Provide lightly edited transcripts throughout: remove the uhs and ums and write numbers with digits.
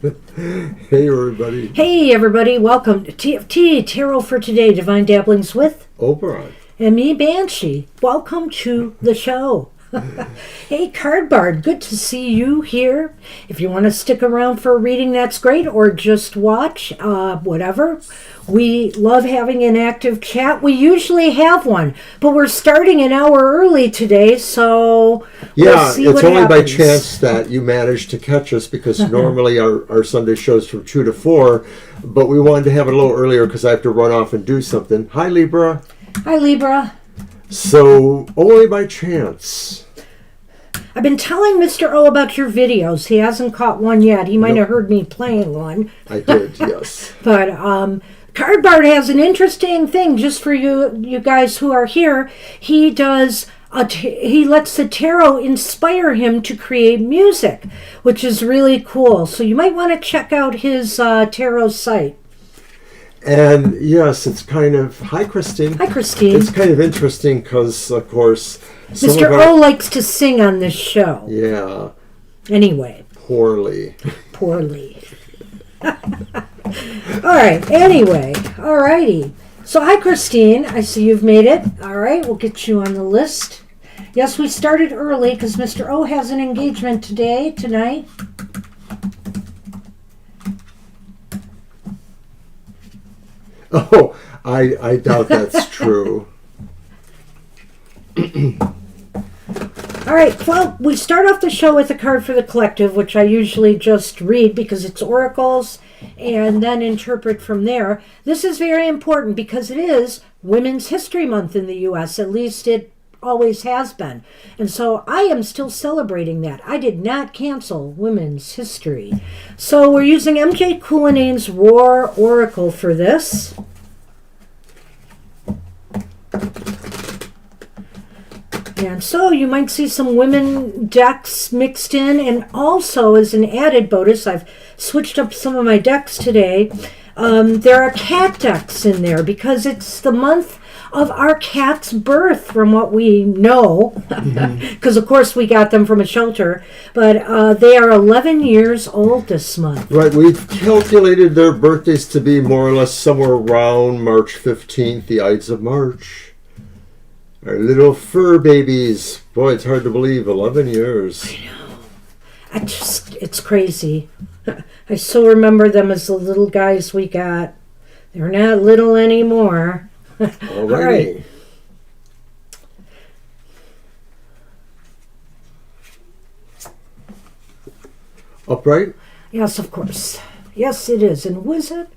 Hey everybody. Hey everybody, welcome to TFT, Tarot for Today, Divine Dabblings with Oberon. and me, Banshee. Welcome to the show. Hey, Cardbard, good to see you here. If you want to stick around for a reading, that's great, or just watch, whatever. We love having an active chat. We usually have one, but we're starting an hour early today, so we'll see it's what only by happens. chance that you managed to catch us, because normally our Sunday show's from 2 to 4, but we wanted to have it a little earlier because I have to run off and do something. Hi, Libra. Hi, Libra. So, only by chance. I've been telling Mr. O about your videos. He hasn't caught one yet. He might have heard me playing one. I did, yes. But Cardbard has an interesting thing just for you guys who are here. He does. He lets the tarot inspire him to create music, which is really cool. So you might want to check out his tarot site. And yes, it's kind of... Hi, Christine. Hi, Christine. It's kind of interesting because, of course... Mr. O likes to sing on this show. Yeah. Anyway. Poorly. All right. Anyway. All righty. So, hi, Christine. I see you've made it. All right. We'll get you on the list. Yes, we started early because Mr. O has an engagement tonight. Oh, I doubt that's true. All right, well, we start off the show with a card for the collective, which I usually just read because it's oracles and then interpret from there. This is very important because it is Women's History Month in the U.S., at least it always has been. And so I am still celebrating that. I did not cancel Women's History. So we're using MJ Culinane's Roar Oracle for this. And so you might see some women decks mixed in, and also as an added bonus, I've switched up some of my decks today. There are cat decks in there because it's the month of our cat's birth, from what we know, because of course we got them from a shelter, but they are 11 years old this month. Right, we've calculated their birthdays to be more or less somewhere around March 15th, the Ides of March. Our little fur babies. Boy, it's hard to believe. 11 years. I know. It's crazy. I still remember them as the little guys we got. They're not little anymore. All right. Upright? Yes, of course. Yes, it is. And was it?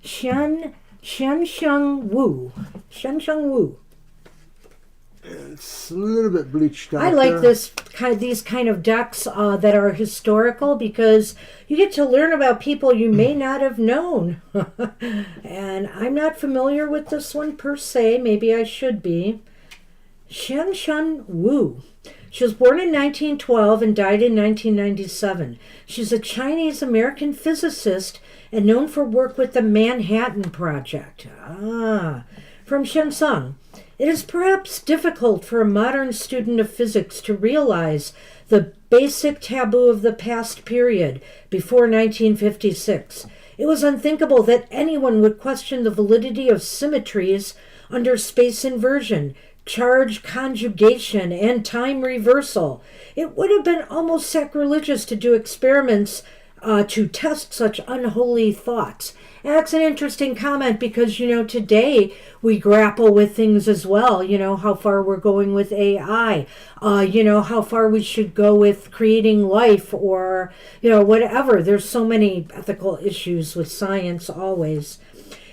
Shen Sheng Wu. Shen Sheng Wu. It's a little bit bleached out. I like these kind of decks that are historical because you get to learn about people you may not have known. And I'm not familiar with this one per se. Maybe I should be. Shen Sheng Wu. She was born in 1912 and died in 1997. She's a Chinese-American physicist and known for work with the Manhattan Project. From Shenzhen. It is perhaps difficult for a modern student of physics to realize the basic taboo of the past period before 1956. It was unthinkable that anyone would question the validity of symmetries under space inversion, charge conjugation, and time reversal. It would have been almost sacrilegious to do experiments to test such unholy thoughts. And that's an interesting comment because, today we grapple with things as well. How far we're going with AI, how far we should go with creating life or, whatever. There's so many ethical issues with science always.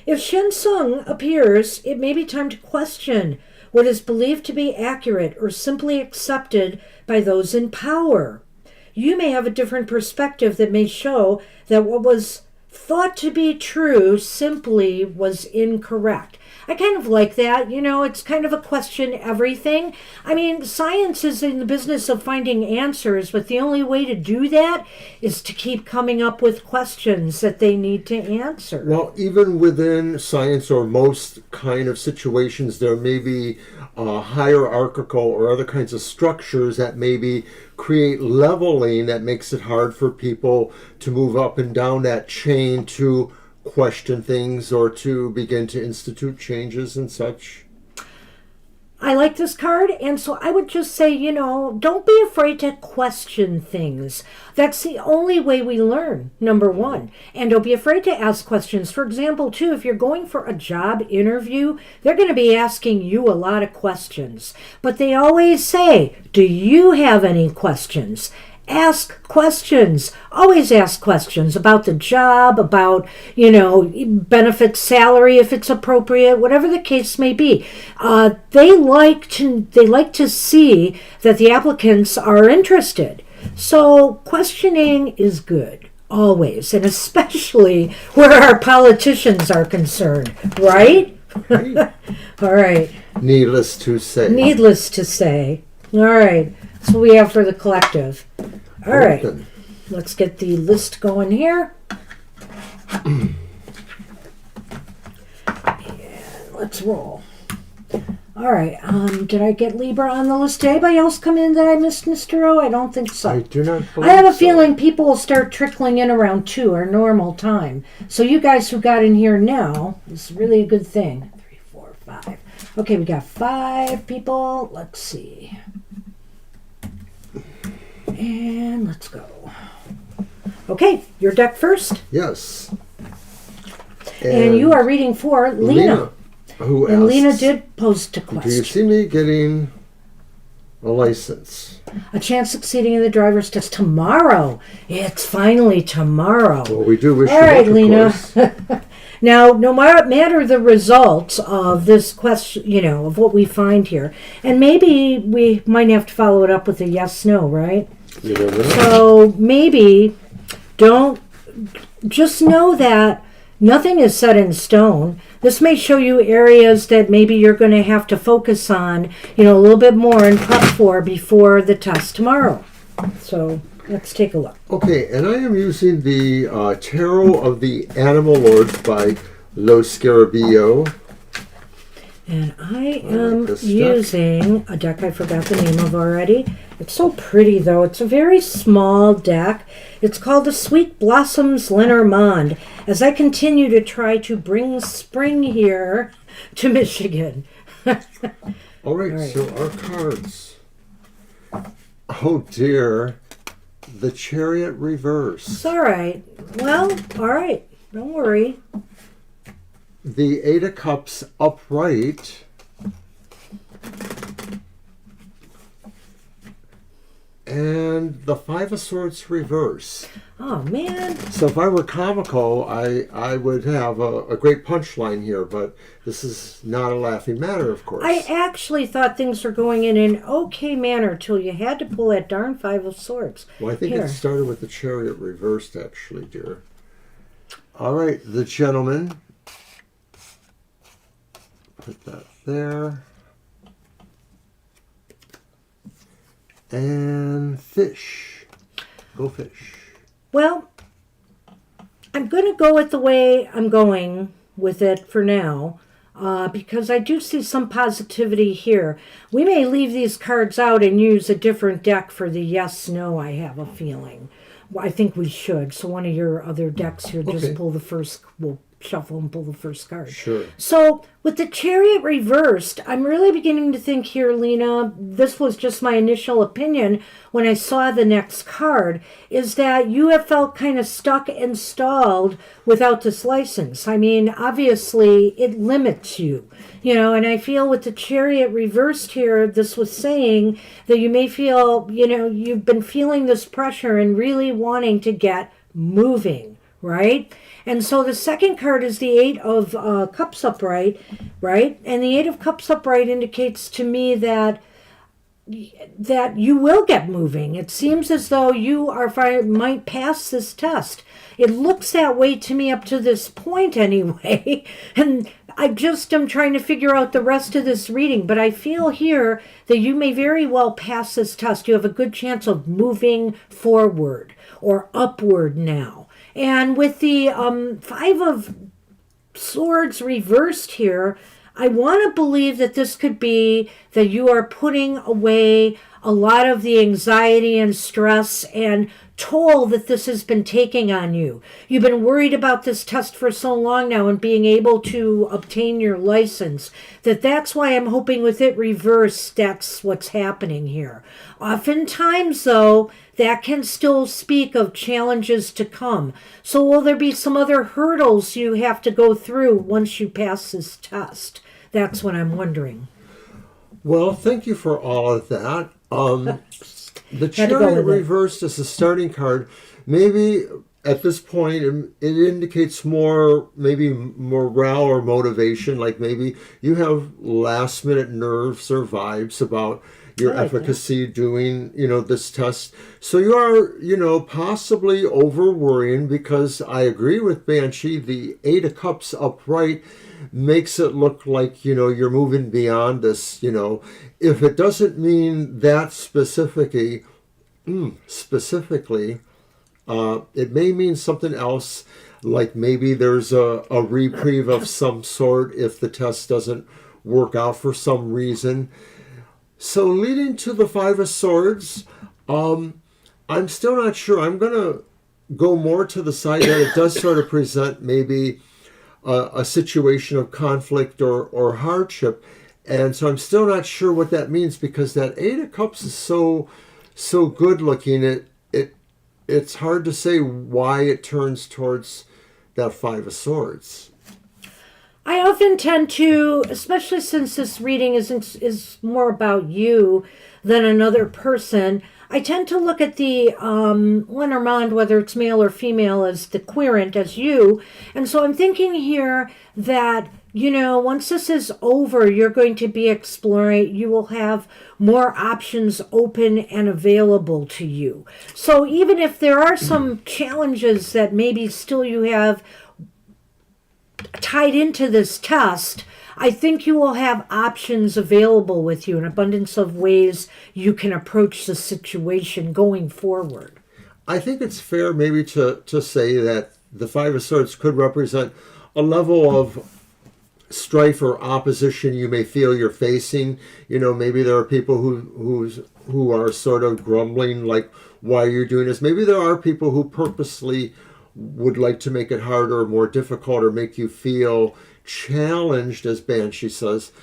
If Shensung appears, it may be time to question what is believed to be accurate or simply accepted by those in power. You may have a different perspective that may show that what was thought to be true simply was incorrect. I kind of like that. It's kind of a question everything. I mean, science is in the business of finding answers, but the only way to do that is to keep coming up with questions that they need to answer. Well, even within science or most kind of situations, there may be hierarchical or other kinds of structures that maybe create leveling that makes it hard for people to move up and down that chain to question things or to begin to institute changes and such. I like this card, and so I would just say, don't be afraid to question things. That's the only way we learn, number one. And don't be afraid to ask questions. For example, too, if you're going for a job interview, they're going to be asking you a lot of questions. But they always say, do you have any questions? Ask questions. Always ask questions about the job, about, benefits, salary, if it's appropriate, whatever the case may be. They like to see that the applicants are interested. So questioning is good, always, and especially where our politicians are concerned, right? Right. All right. Needless to say. Needless to say. All right. That's what we have for the collective. All right. Open. Let's get the list going here. And let's roll. All right. Did I get Libra on the list? Did anybody else come in that I missed, Mr. O? I don't think so. I do not believe I have a so. feeling people will start trickling in around 2, our normal time. So you guys who got in here now, this is really a good thing. 3, 4, 5. Okay, we got 5 people. Let's see. And let's go. Okay, your deck first. Yes. And you are reading for Lena. Who And asks, Lena did post a do you question. see me getting a license? A chance succeeding in the driver's test tomorrow. It's finally tomorrow. Well, we do wish All you right, luck, Lena. of course. Now, no matter the results of this question, of what we find here, and maybe we might have to follow it up with a yes/no, right? You never know. So maybe just know that nothing is set in stone. This may show you areas that maybe you're going to have to focus on, a little bit more and prep for before the test tomorrow. So let's take a look. Okay, and I am using the Tarot of the Animal Lords by Lo Scarabeo. And I like am this deck. using a deck I forgot the name of already. It's so pretty, though. It's a very small deck. It's called the Sweet Blossoms Lenormand, as I continue to try to bring spring here to Michigan. All right, so our cards. Oh dear, the Chariot reverse. It's all right. Well, all right. Don't worry. The Eight of Cups upright. And the Five of Swords reverse. Oh, man. So if I were comical, I would have a great punchline here, but this is not a laughing matter, of course. I actually thought things were going in an okay manner till you had to pull that darn Five of Swords. Well, I think Here. it started with the Chariot reversed, actually, dear. All right, the Gentleman. Put that there. And Fish. Go Fish. Well, I'm going to go with the way I'm going with it for now, because I do see some positivity here. We may leave these cards out and use a different deck for the yes/no, I have a feeling. Well, I think we should. So one of your other decks here, just Okay. pull the first, we'll shuffle and pull the first card. Sure. So with the Chariot reversed, I'm really beginning to think here, Lena, this was just my initial opinion when I saw the next card, is that you have felt kind of stuck and stalled without this license. I mean, obviously it limits you, and I feel with the Chariot reversed here, this was saying that you may feel, you've been feeling this pressure and really wanting to get moving, right? And so the second card is the Eight of Cups upright, right? And the Eight of Cups upright indicates to me that you will get moving. It seems as though you might pass this test. It looks that way to me up to this point anyway. And I just am trying to figure out the rest of this reading. But I feel here that you may very well pass this test. You have a good chance of moving forward or upward now. And with the Five of Swords reversed here, I want to believe that this could be that you are putting away a lot of the anxiety and stress and toll that this has been taking on you. You've been worried about this test for so long now and being able to obtain your license that's why I'm hoping with it reversed, that's what's happening here. Oftentimes, though, that can still speak of challenges to come. So will there be some other hurdles you have to go through once you pass this test? That's what I'm wondering. Well, thank you for all of that. The Had to go Chariot with it. reversed as a starting card. Maybe at this point it indicates more, maybe morale or motivation. Like maybe you have last minute nerves or vibes about your I like that. efficacy doing, this test. So you are, possibly over worrying, because I agree with Banshee. The Eight of Cups upright makes it look like, you're moving beyond this, If it doesn't mean that specifically, it may mean something else, like maybe there's a reprieve of some sort if the test doesn't work out for some reason. So leading to the Five of Swords, I'm still not sure. I'm going to go more to the side that it does sort of present maybe a situation of conflict or hardship. And so I'm still not sure what that means, because that Eight of Cups is so good looking. It's hard to say why it turns towards that Five of Swords. I often tend to, especially since this reading is more about you than another person, I tend to look at the Lenormand, whether it's male or female, as the querent, as you. And so I'm thinking here that, once this is over, you're going to be exploring, you will have more options open and available to you. So even if there are some challenges that maybe still you have tied into this test, I think you will have options available with you, an abundance of ways you can approach the situation going forward. I think it's fair maybe to say that the Five of Swords could represent a level of strife or opposition you may feel you're facing. Maybe there are people who are sort of grumbling, like, why you're doing this. Maybe there are people who purposely would like to make it harder or more difficult, or make you feel challenged, as Banshee says.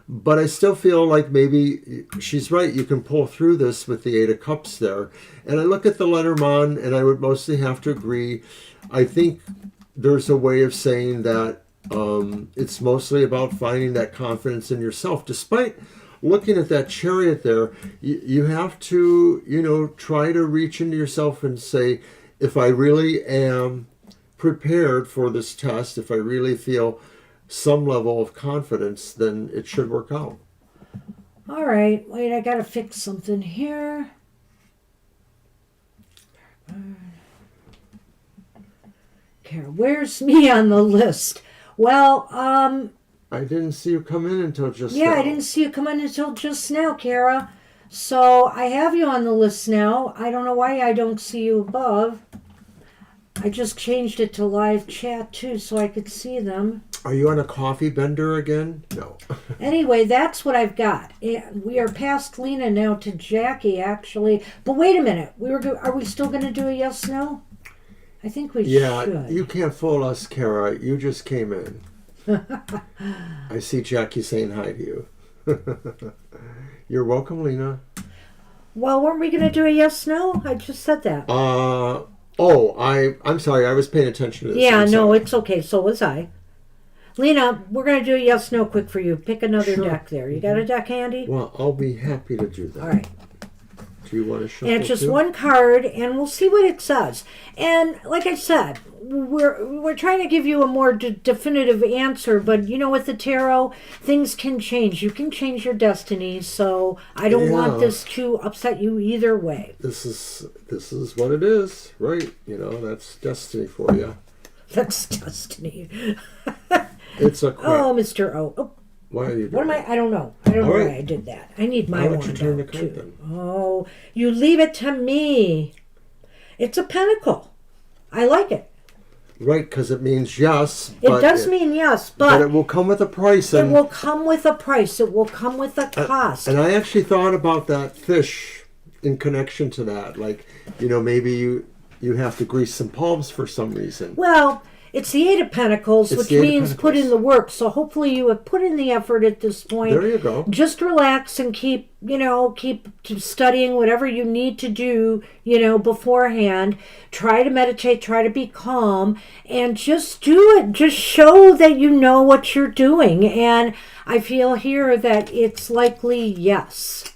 But I still feel like maybe she's right. You can pull through this with the Eight of Cups there. And I look at the Lenormand, and I would mostly have to agree. I think there's a way of saying that it's mostly about finding that confidence in yourself. Despite looking at that Chariot there, you have to, try to reach into yourself and say, if I really am prepared for this test, if I really feel some level of confidence, then it should work out. All right, wait, I gotta fix something here. Okay, where's me on the list? Well, I didn't see you come in until just yeah, now. I didn't see you come in until just now, Kara. So I have you on the list now. I don't know why I don't see you above. I just changed it to live chat too, so I could see them. Are you on a coffee bender again? No. Anyway, that's what I've got. And we are past Lena now to Jackie, actually. But wait a minute. Are we still going to do a yes, no? I think we should. Yeah, you can't fool us, Kara. You just came in. I see Jackie saying hi to you. You're welcome, Lena. Well, weren't we going to do a yes, no? I just said that. I'm sorry. I was paying attention to this. Yeah, no, it's okay. So was I. Lena, we're going to do a yes, no quick for you. Pick another deck there. You got a deck handy? Well, I'll be happy to do that. All right. Do you want to shuffle? And it's just one card, and we'll see what it says. And like I said, we're trying to give you a more definitive answer, but with the tarot, things can change. You can change your destiny, so I don't want this to upset you either way. This is what it is, right? That's destiny for you. That's destiny. It's a crap. Oh, Mr. O. Oh. Why are you doing What am I? I don't know. I don't know right. why I did that. I need my Why don't one you turn the out, card too. then? Oh, you leave it to me. It's a pentacle. I like it. Right, because it means yes. It does mean yes, but it will come with a price. It will come with a price. It will come with a cost. And I actually thought about that fish in connection to that. Like, maybe you have to grease some palms for some reason. Well, it's the Eight of Pentacles, which means put in the work. So hopefully you have put in the effort at this point. There you go. Just relax and keep studying whatever you need to do, beforehand. Try to meditate, try to be calm, and just do it. Just show that you know what you're doing. And I feel here that it's likely yes.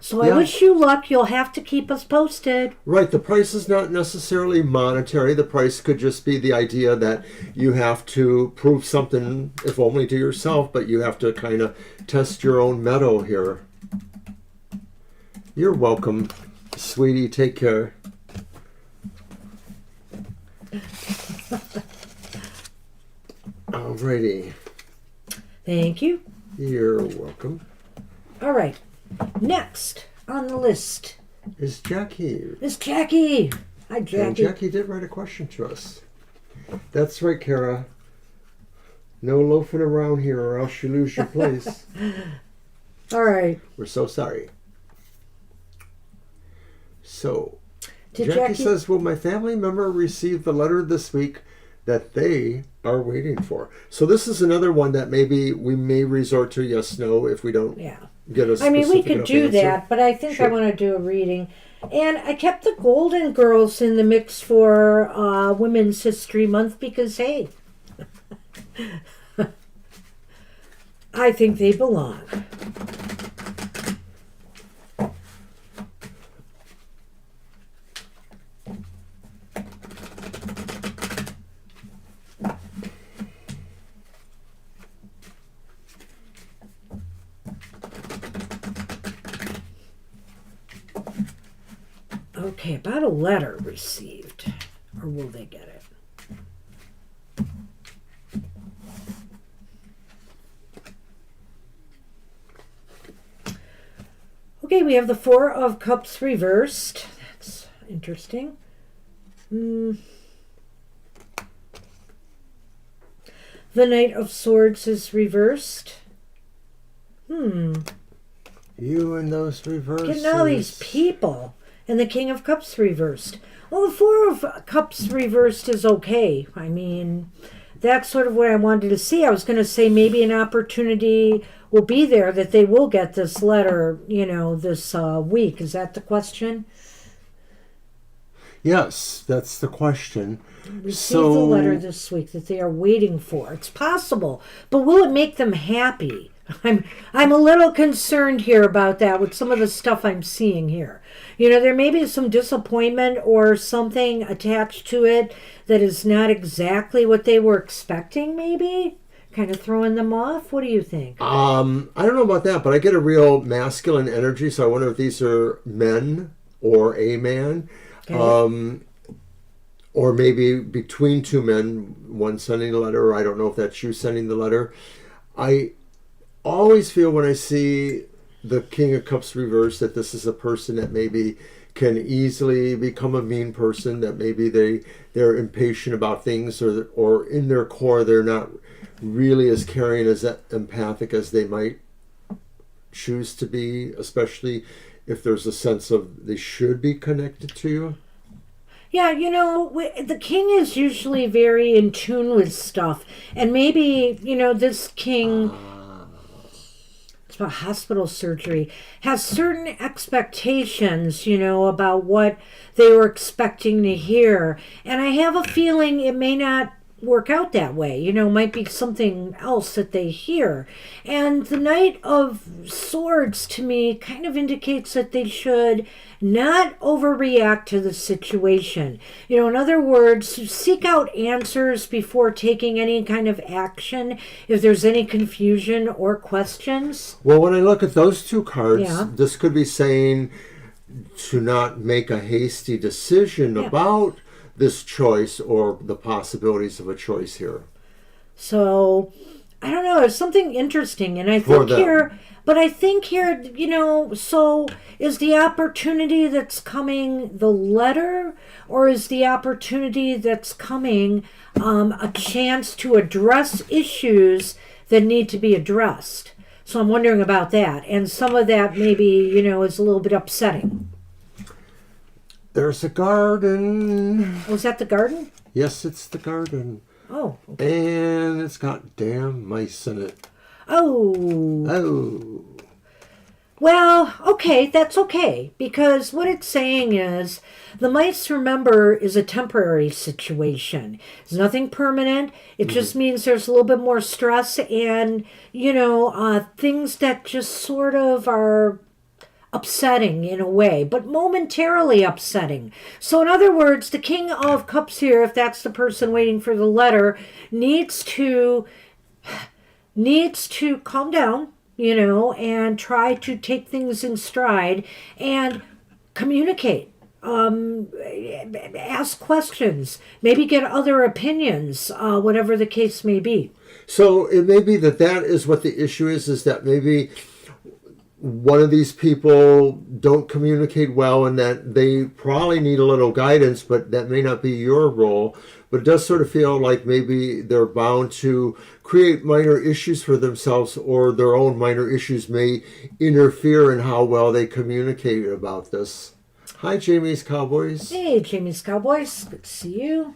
So I wish you luck. You'll have to keep us posted. Right. The price is not necessarily monetary. The price could just be the idea that you have to prove something, if only to yourself, but you have to kind of test your own mettle here. You're welcome, sweetie. Take care. Alrighty. Thank you. You're welcome. All right. Next on the list is Jackie. Hi, Jackie. And Jackie did write a question to us. That's right, Kara. No loafing around here or else you lose your place. All right. We're so sorry. So, Jackie says, will my family member receive the letter this week that they are waiting for? So this is another one that maybe we may resort to yes, no, if we don't get a specific we could do answer. that, but I think I want to do a reading. And I kept the Golden Girls in the mix for Women's History Month because, hey, I think they belong. Okay, about a letter received. Or will they get it? Okay, we have the Four of Cups reversed. That's interesting. The Knight of Swords is reversed. You and those reverses. Getting all these people. And the King of Cups reversed. Well, the Four of Cups reversed is okay. I mean, that's sort of what I wanted to see. I was going to say maybe an opportunity will be there that they will get this letter, this week. Is that the question? Yes, that's the question. Receive the letter this week that they are waiting for. It's possible, but will it make them happy? I'm a little concerned here about that with some of the stuff I'm seeing here. There may be some disappointment or something attached to it that is not exactly what they were expecting, maybe? Kind of throwing them off? What do you think? I don't know about that, but I get a real masculine energy, so I wonder if these are men or a man. Okay. Or maybe between two men, one sending a letter, or I don't know if that's you sending the letter. I always feel when I see the King of Cups reversed that this is a person that maybe can easily become a mean person, that maybe they're impatient about things, or in their core they're not really as caring, as empathic as they might choose to be, especially if there's a sense of they should be connected to you. Yeah, the king is usually very in tune with stuff. And maybe, this king, it's about hospital surgery, has certain expectations, about what they were expecting to hear. And I have a feeling it may not work out that way. Might be something else that they hear. And the Knight of Swords, to me, kind of indicates that they should not overreact to the situation. In other words, seek out answers before taking any kind of action if there's any confusion or questions. Well, when I look at those two cards, this could be saying to not make a hasty decision about this choice or the possibilities of a choice here. So, I don't know, there's something interesting, and I think here But I think here, so is the opportunity that's coming the letter, or is the opportunity that's coming a chance to address issues that need to be addressed? So I'm wondering about that. And some of that maybe, is a little bit upsetting. There's a garden. Was that the garden? Yes, it's the garden. Oh. Okay. And it's got damn mice in it. Oh. Oh. Well, okay, that's okay. Because what it's saying is the mice, remember, is a temporary situation. It's nothing permanent. It just means there's a little bit more stress and, things that just sort of are upsetting in a way, but momentarily upsetting. So in other words, the King of Cups here, if that's the person waiting for the letter, needs to calm down, and try to take things in stride and communicate. Ask questions, maybe get other opinions, whatever the case may be. So it may be that is what the issue is that maybe one of these people don't communicate well and that they probably need a little guidance, but that may not be your role. But it does sort of feel like maybe they're bound to create minor issues for themselves, or their own minor issues may interfere in how well they communicate about this. Hi, Jamie's Cowboys. Hey, Jamie's Cowboys. Good to see you.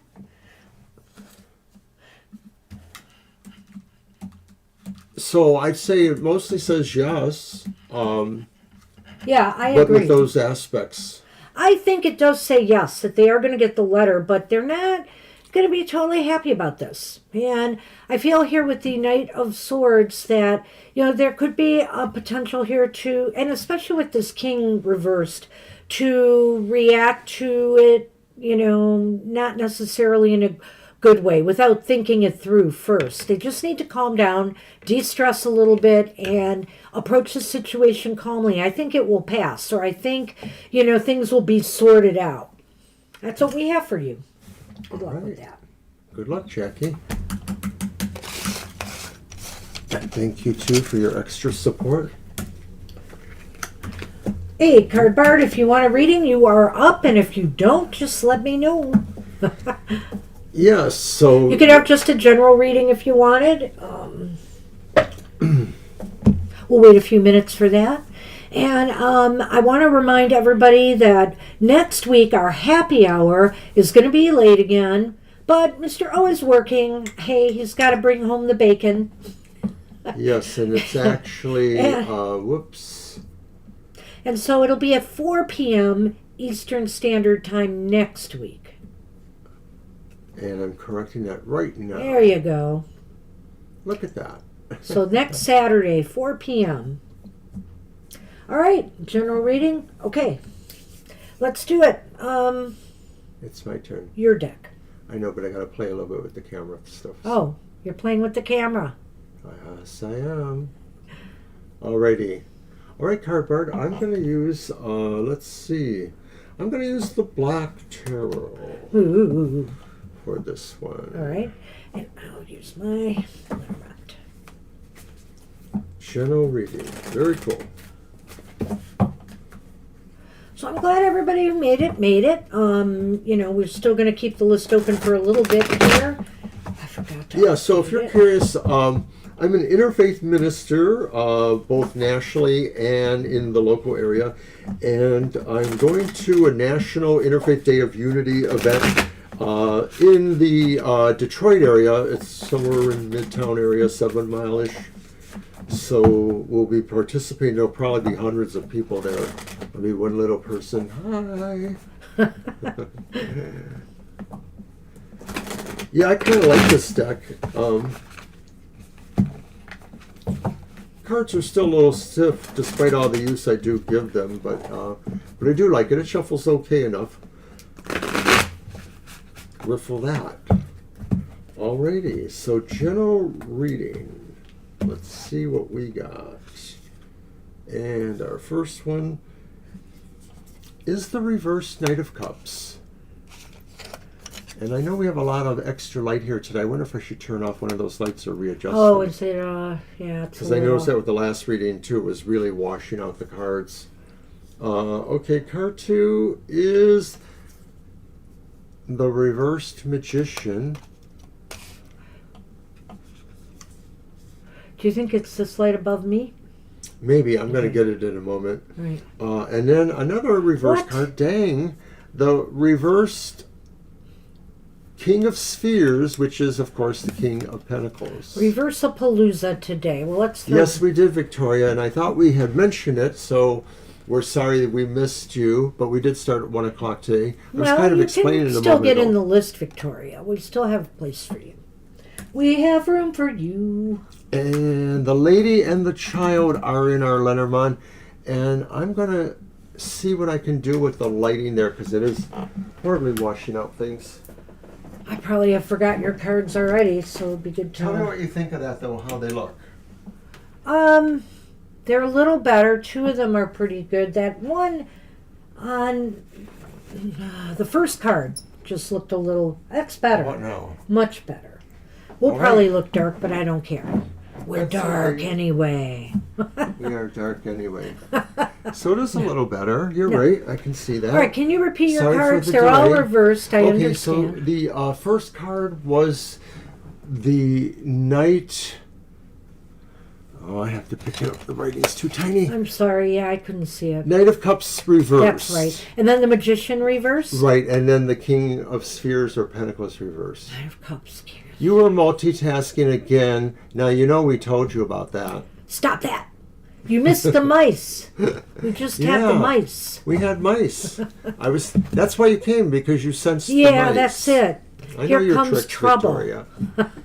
So I'd say it mostly says yes. Yeah, I but agree. With those aspects. I think it does say yes, that they are going to get the letter, but they're not going to be totally happy about this. And I feel here with the Knight of Swords that, there could be a potential here to, and especially with this King reversed, to react to it, not necessarily in a good way, without thinking it through first. They just need to calm down, de-stress a little bit, and approach the situation calmly. I think it will pass, or I think, things will be sorted out. That's what we have for you. Good luck with that. Good luck, Jackie. And thank you, too, for your extra support. Hey, Card Bard, if you want a reading, you are up, and if you don't, just let me know. Yes, so... You could have just a general reading if you wanted. We'll wait a few minutes for that. And I want to remind everybody that next week our happy hour is going to be late again. But Mr. O is working. Hey, he's got to bring home the bacon. Yes, and it's actually... whoops. And so it'll be at 4 p.m. Eastern Standard Time next week. And I'm correcting that right now. There you go. Look at that. So next Saturday, 4 p.m. All right, general reading. Okay, let's do it. It's my turn. Your deck. I know, but I got to play a little bit with the camera stuff. Oh, you're playing with the camera. Yes, I am. Alrighty. All right, Card Bard, I'm going to use, let's see. I'm going to use the Black Tarot. Ooh. For this one. All right, and I'll use my Lenormand. General reading. Very cool. So I'm glad everybody who made it. We're still going to keep the list open for a little bit here. I forgot to. Yeah, so if you're curious, I'm an interfaith minister, both nationally and in the local area, and I'm going to a National Interfaith Day of Unity event in the Detroit area. It's somewhere in Midtown area, 7 mile-ish. So we'll be participating. There'll probably be hundreds of people there. I'll be one little person. Hi. Yeah, I kind of like this deck. Cards are still a little stiff, despite all the use I do give them, but I do like it. It shuffles okay enough. Riffle that. Alrighty, so general reading. Let's see what we got. And our first one is the reverse Knight of Cups. And I know we have a lot of extra light here today. I wonder if I should turn off one of those lights or readjust Oh, them. is it, yeah, it's Because I noticed that with the last reading, too, it was really washing out the cards. Okay, card 2 is the Reversed Magician. Do you think it's this light above me? Maybe. I'm going to Okay. get it in a moment. Right. And then another reverse What? card. Dang. The Reversed King of Spheres, which is, of course, the King of Pentacles. Reversapalooza today. Well, let's... Yes, we did, Victoria, and I thought we had mentioned it, so we're sorry that we missed you, but we did start at 1 o'clock today. I was Well, kind of you explaining can it a still moment get ago. in the list, Victoria. We still have a place for you. We have room for you. And the lady and the child are in our Lenormand, and I'm going to see what I can do with the lighting there, because it is horribly washing out things. I probably have forgot your cards already, so it'd be good to... Tell me what you think of that, though, how they look. They're a little better. 2 of them are pretty good. That one on the first card just looked a little... That's better. What now? Much better. We'll All probably right. look dark, but I don't care. We're That's all dark right. anyway. We are dark anyway. So it is a little better. You're Yeah. right. I can see that. All right, can you repeat your Sorry for cards? the They're all delay. reversed. I Okay, so understand. the first card was the Knight. Oh, I have to pick it up. The writing's too tiny. I'm sorry. Yeah, I couldn't see it. Knight of Cups reversed. That's right. And then the Magician reverse. Right, and then the King of Spheres or Pentacles reversed. Knight of Cups. You were multitasking again. Now, you know we told you about that. Stop that. You missed the mice. You just had the Yeah. mice. We had mice. That's why you came, because you sensed the Yeah, mice. that's it. I know Here your comes tricks, trouble. Victoria.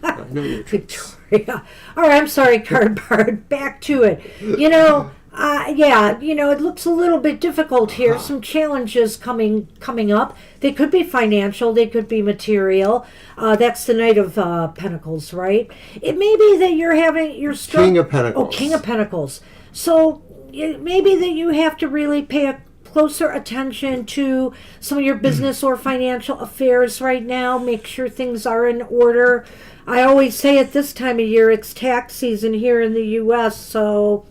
I know your tricks. Victoria. All right, I'm sorry, Card Bard. Back to it. It looks a little bit difficult here. Some challenges coming up. They could be financial. They could be material. That's the Knight of Pentacles, right? It may be that you're King of Pentacles. Oh, King of Pentacles. So it may be that you have to really pay a closer attention to some of your business or financial affairs right now. Make sure things are in order. I always say at this time of year, it's tax season here in the U.S., so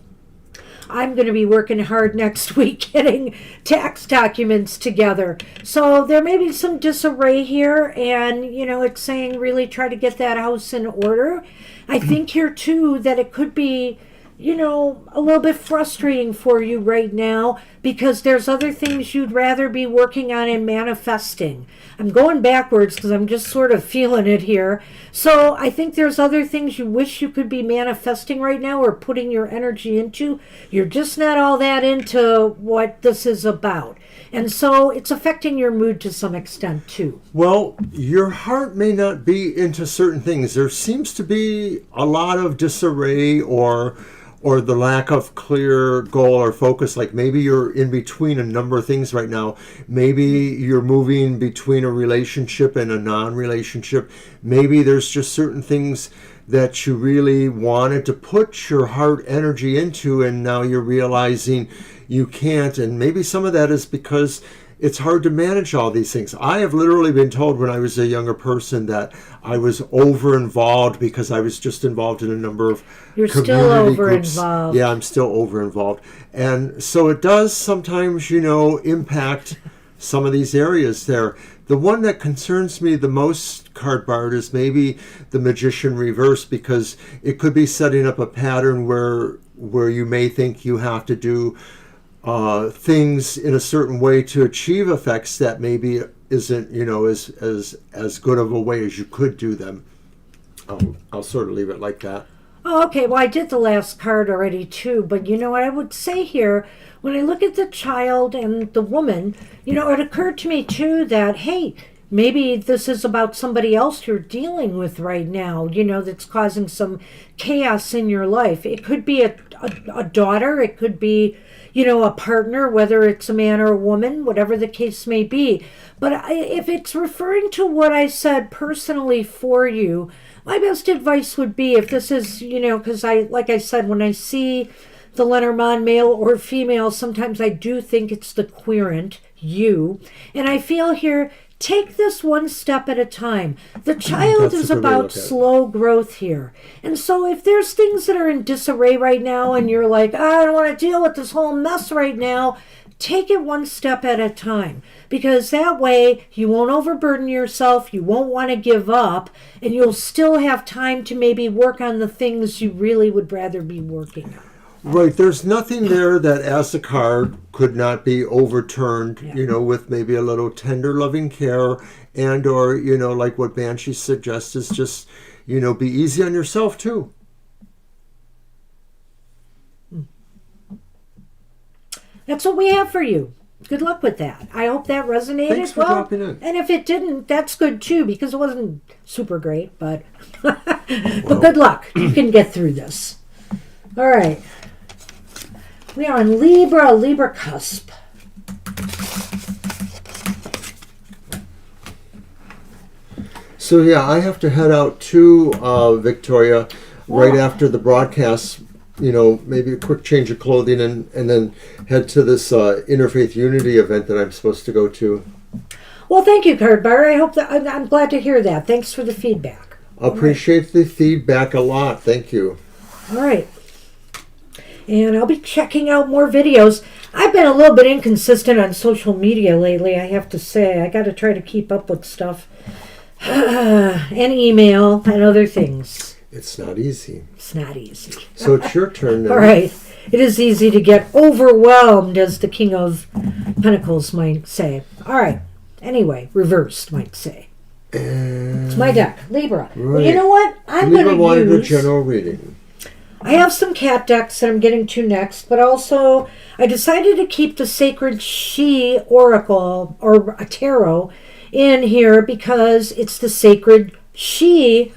I'm going to be working hard next week getting tax documents together. So there may be some disarray here, and, it's saying really try to get that house in order. I think here, too, that it could be a little bit frustrating for you right now because there's other things you'd rather be working on and manifesting. I'm going backwards because I'm just sort of feeling it here. So I think there's other things you wish you could be manifesting right now or putting your energy into. You're just not all that into what this is about. And so it's affecting your mood to some extent too. Well, your heart may not be into certain things. There seems to be a lot of disarray or the lack of clear goal or focus. Like maybe you're in between a number of things right now. Maybe you're moving between a relationship and a non-relationship. Maybe there's just certain things that you really wanted to put your heart energy into, and now you're realizing you can't. And maybe some of that is because it's hard to manage all these things. I have literally been told when I was a younger person that I was over-involved because I was just involved in a number of You're community still groups. over-involved. Yeah, I'm still over-involved. And so it does sometimes, impact some of these areas there. The one that concerns me the most, Card Bard, is maybe the Magician reverse, because it could be setting up a pattern where you may think you have to do things in a certain way to achieve effects that maybe isn't, as good of a way as you could do them. I'll sort of leave it like that. Oh, okay, well, I did the last card already too, but what I would say here, when I look at the child and the woman, it occurred to me too that, hey, maybe this is about somebody else you're dealing with right now, that's causing some chaos in your life. It could be a daughter, it could be, a partner, whether it's a man or a woman, whatever the case may be. But if it's referring to what I said personally for you, my best advice would be, if this is, because like I said, when I see the Lenormand, male or female, sometimes I do think it's the querent, you. And I feel here, take this one step at a time. The child That's a is good way to about look at it. slow growth here. And so if there's things that are in disarray right now and you're like, I don't want to deal with this whole mess right now, take it one step at a time, because that way you won't overburden yourself, you won't want to give up, and you'll still have time to maybe work on the things you really would rather be working on. Right, there's nothing there that as a card could not be overturned, with maybe a little tender loving care, and or, like what Banshee suggests is just, be easy on yourself too. That's what we have for you. Good luck with that. I hope that resonated. Thanks for dropping in. And if it didn't, that's good too, because it wasn't super great, but good luck. You can get through this. All right. We are on Libra cusp. So yeah, I have to head out to Victoria right after the broadcast. Maybe a quick change of clothing and then head to this Interfaith Unity event that I'm supposed to go to. Well, thank you, Card Bar. I hope that I'm glad to hear that. Thanks for the feedback. Appreciate the feedback a lot. Thank you. All right. And I'll be checking out more videos. I've been a little bit inconsistent on social media lately, I have to say. I got to try to keep up with stuff. And email and other things. It's not easy. It's not easy. So it's your turn now. All right. It is easy to get overwhelmed, as the King of Pentacles might say. All right. Anyway, reversed might say. It's my deck, Libra. Right. Well, you know what? I'm going Libra wanted to a use... general reading. I have some cat decks that I'm getting to next, but also I decided to keep the Sacred She Oracle, or a tarot, in here because it's the Sacred She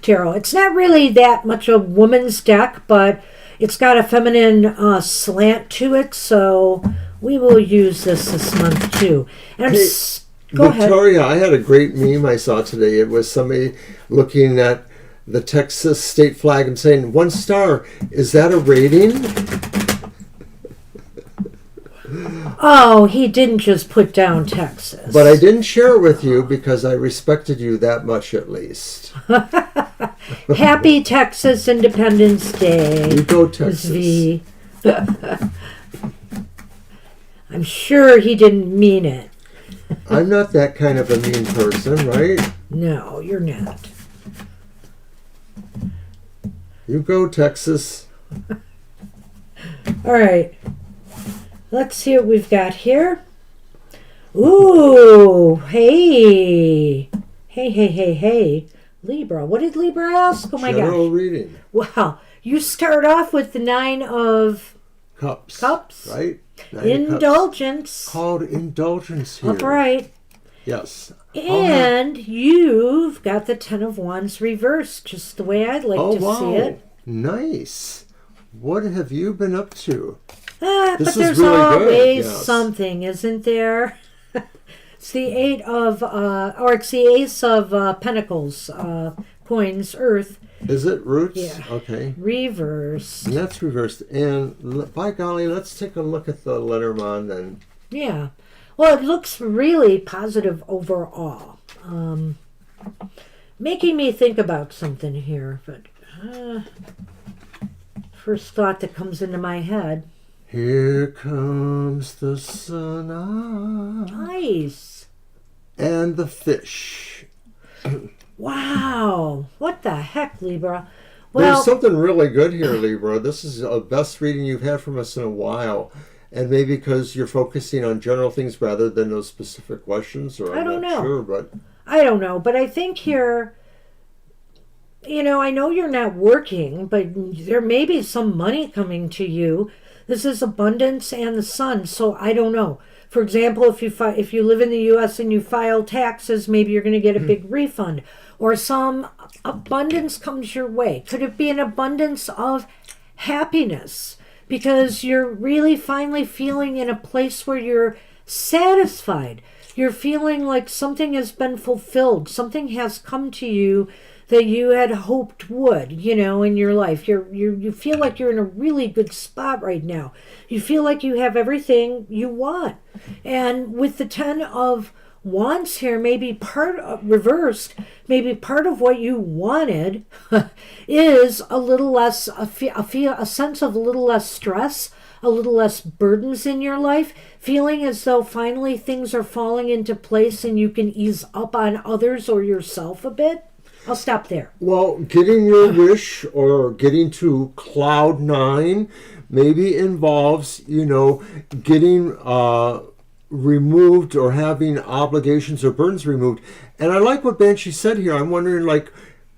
tarot. It's not really that much a woman's deck, but it's got a feminine slant to it, so we will use this month too. And I'm go ahead. Victoria, I had a great meme I saw today. It was somebody looking at the Texas state flag and saying, 1 star, is that a rating? Oh, he didn't just put down Texas. But I didn't share it with you because I respected you that much at least. Happy Texas Independence Day. You go, Texas. V. I'm sure he didn't mean it. I'm not that kind of a mean person, right? No, you're not. You go, Texas. All right. Let's see what we've got here. Ooh, hey. Hey. Libra. What did Libra ask? Oh, my gosh. General reading. Wow. You start off with the 9 of Cups. Right? Right? 9 of Indulgence. Cups. Called indulgence here. Upright. Yes. And you've got the 10 of Wands reversed, just the way I'd like to see it. Nice. What have you been up to? But This is there's really good, always yes. something, isn't there? It's the it's the Ace of Pentacles, coins, Earth. Is it roots? Yeah. Okay. Reverse. And that's reversed. And by golly, let's take a look at the Lenormand then. Yeah. Well, it looks really positive overall. Making me think about something here, but first thought that comes into my head. Here comes the sun up. Nice. And the fish. Wow. What the heck, Libra? There's Well, something really good here, Libra. This is the best reading you've had from us in a while. And maybe because you're focusing on general things rather than those specific questions, or I I'm don't not know. sure, but I don't know, but I think here, I know you're not working, but there may be some money coming to you. This is abundance and the sun, so I don't know. For example, if you live in the U.S. and you file taxes, maybe you're going to get a big refund, or some abundance comes your way. Could it be an abundance of happiness? Because you're really finally feeling in a place where you're satisfied. You're feeling like something has been fulfilled. Something has come to you that you had hoped would, in your life. You feel like you're in a really good spot right now. You feel like you have everything you want. And with the 10 of Wands here, maybe part of, reversed, maybe part of what you wanted is a little less, a sense of a little less stress, a little less burdens in your life, feeling as though finally things are falling into place and you can ease up on others or yourself a bit. I'll stop there. Well, getting your wish or getting to cloud 9 maybe involves, getting removed or having obligations or burdens removed. And I like what Banshee said here. I'm wondering,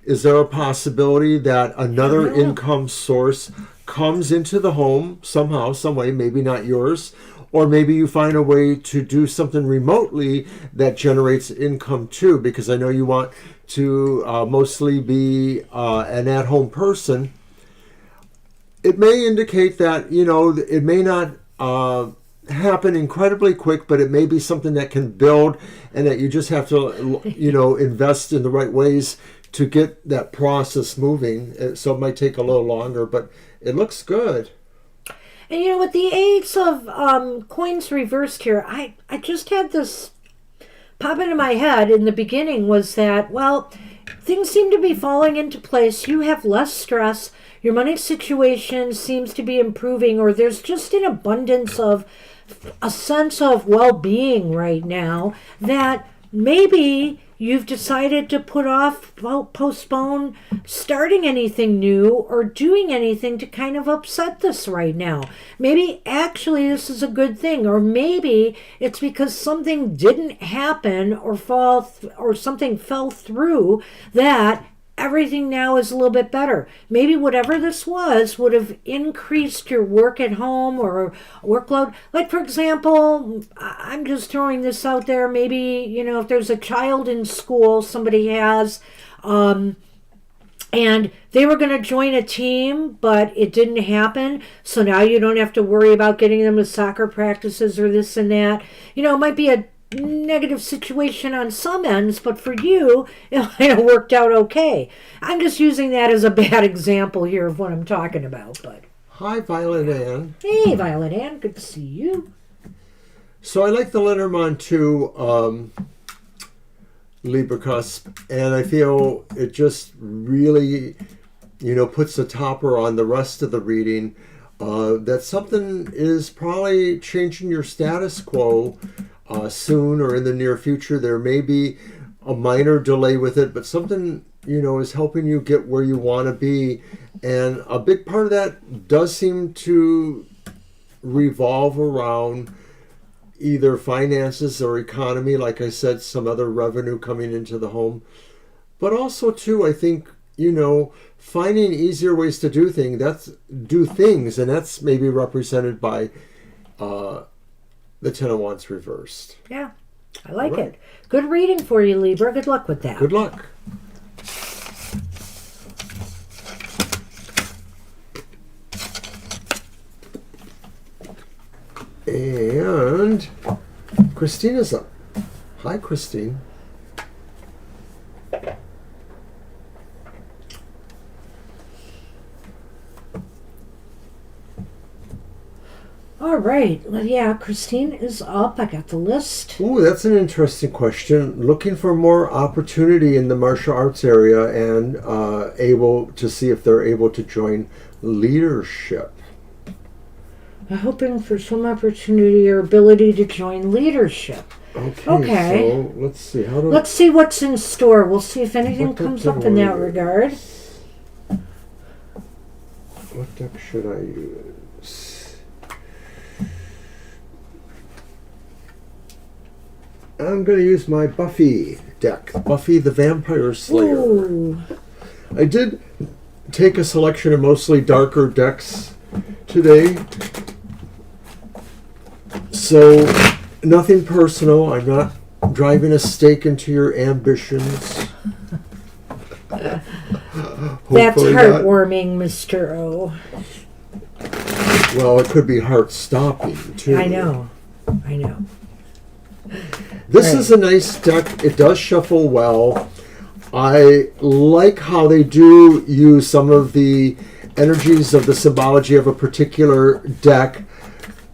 is there a possibility that another income source comes into the home somehow, some way, maybe not yours, or maybe you find a way to do something remotely that generates income too, because I know you want to mostly be an at-home person. It may indicate that, it may not happen incredibly quick, but it may be something that can build and that you just have to, invest in the right ways to get that process moving. So it might take a little longer, but it looks good. And with the Ace of Coins reversed here, I just had this pop into my head in the beginning was that, well, things seem to be falling into place. You have less stress. Your money situation seems to be improving, or there's just an abundance of a sense of well-being right now that maybe you've decided to put off, postpone starting anything new or doing anything to kind of upset this right now. Maybe actually this is a good thing, or maybe it's because something didn't happen or or something fell through that everything now is a little bit better. Maybe whatever this was would have increased your work at home or workload. Like, for example, I'm just throwing this out there. Maybe, if there's a child in school, somebody has, and they were going to join a team, but it didn't happen. So now you don't have to worry about getting them to soccer practices or this and that. It might be a negative situation on some ends, but for you, it might have worked out okay. I'm just using that as a bad example here of what I'm talking about. But hi, Violet Ann. Hey, Violet Ann, good to see you. So I like the Lenormand too, Libra Cusp, and I feel it just really, puts the topper on the rest of the reading. That something is probably changing your status quo soon or in the near future. There may be a minor delay with it, but something, is helping you get where you want to be. And a big part of that does seem to revolve around either finances or economy. Like I said, some other revenue coming into the home. But also, too, I think, finding easier ways to do things, and that's maybe represented by the Ten of Wands reversed. Yeah, I like it. Good reading for you, Libra. Good luck with that. Good luck. And Christina's up. Hi, Christine. All right. Well, yeah, Christine is up. I got the list. Ooh, that's an interesting question. Looking for more opportunity in the martial arts area and able to see if they're able to join leadership. I'm hoping for some opportunity or ability to join leadership. Okay. So let's see. Let's see what's in store. We'll see if anything comes up in that regard. What deck should I use? I'm going to use my Buffy deck. Buffy the Vampire Slayer. Ooh. I did take a selection of mostly darker decks today. So, nothing personal. I'm not driving a stake into your ambitions. That's heartwarming, Mr. O. Well, it could be heart-stopping, too. I know. This is a nice deck. It does shuffle well. I like how they do use some of the energies of the symbology of a particular deck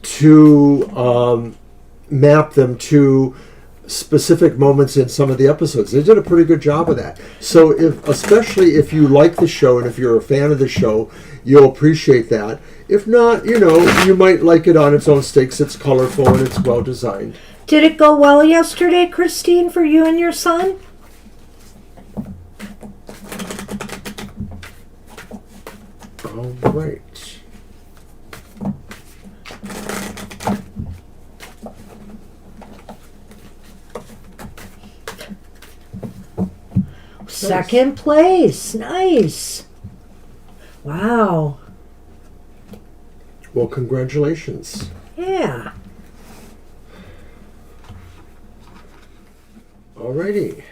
to map them to specific moments in some of the episodes. They did a pretty good job of that. So especially if you like the show and if you're a fan of the show, you'll appreciate that. If not, you might like it on its own stakes. It's colorful and it's well designed. Did it go well yesterday, Christine, for you and your son? All right. Second place. Nice. Wow. Well, congratulations. Yeah. Alrighty.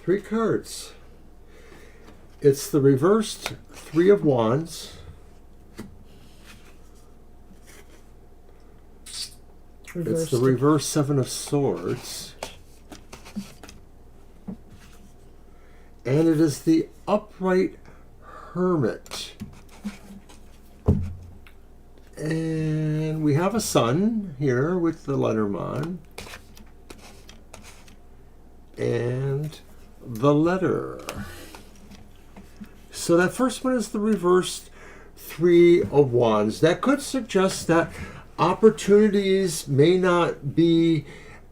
3 cards. It's the reversed 3 of Wands. It's the reverse 7 of Swords. And it is the upright Hermit. And we have a sun here with the Lenormand. And the letter. So that first one is the reversed 3 of Wands. That could suggest that opportunities may not be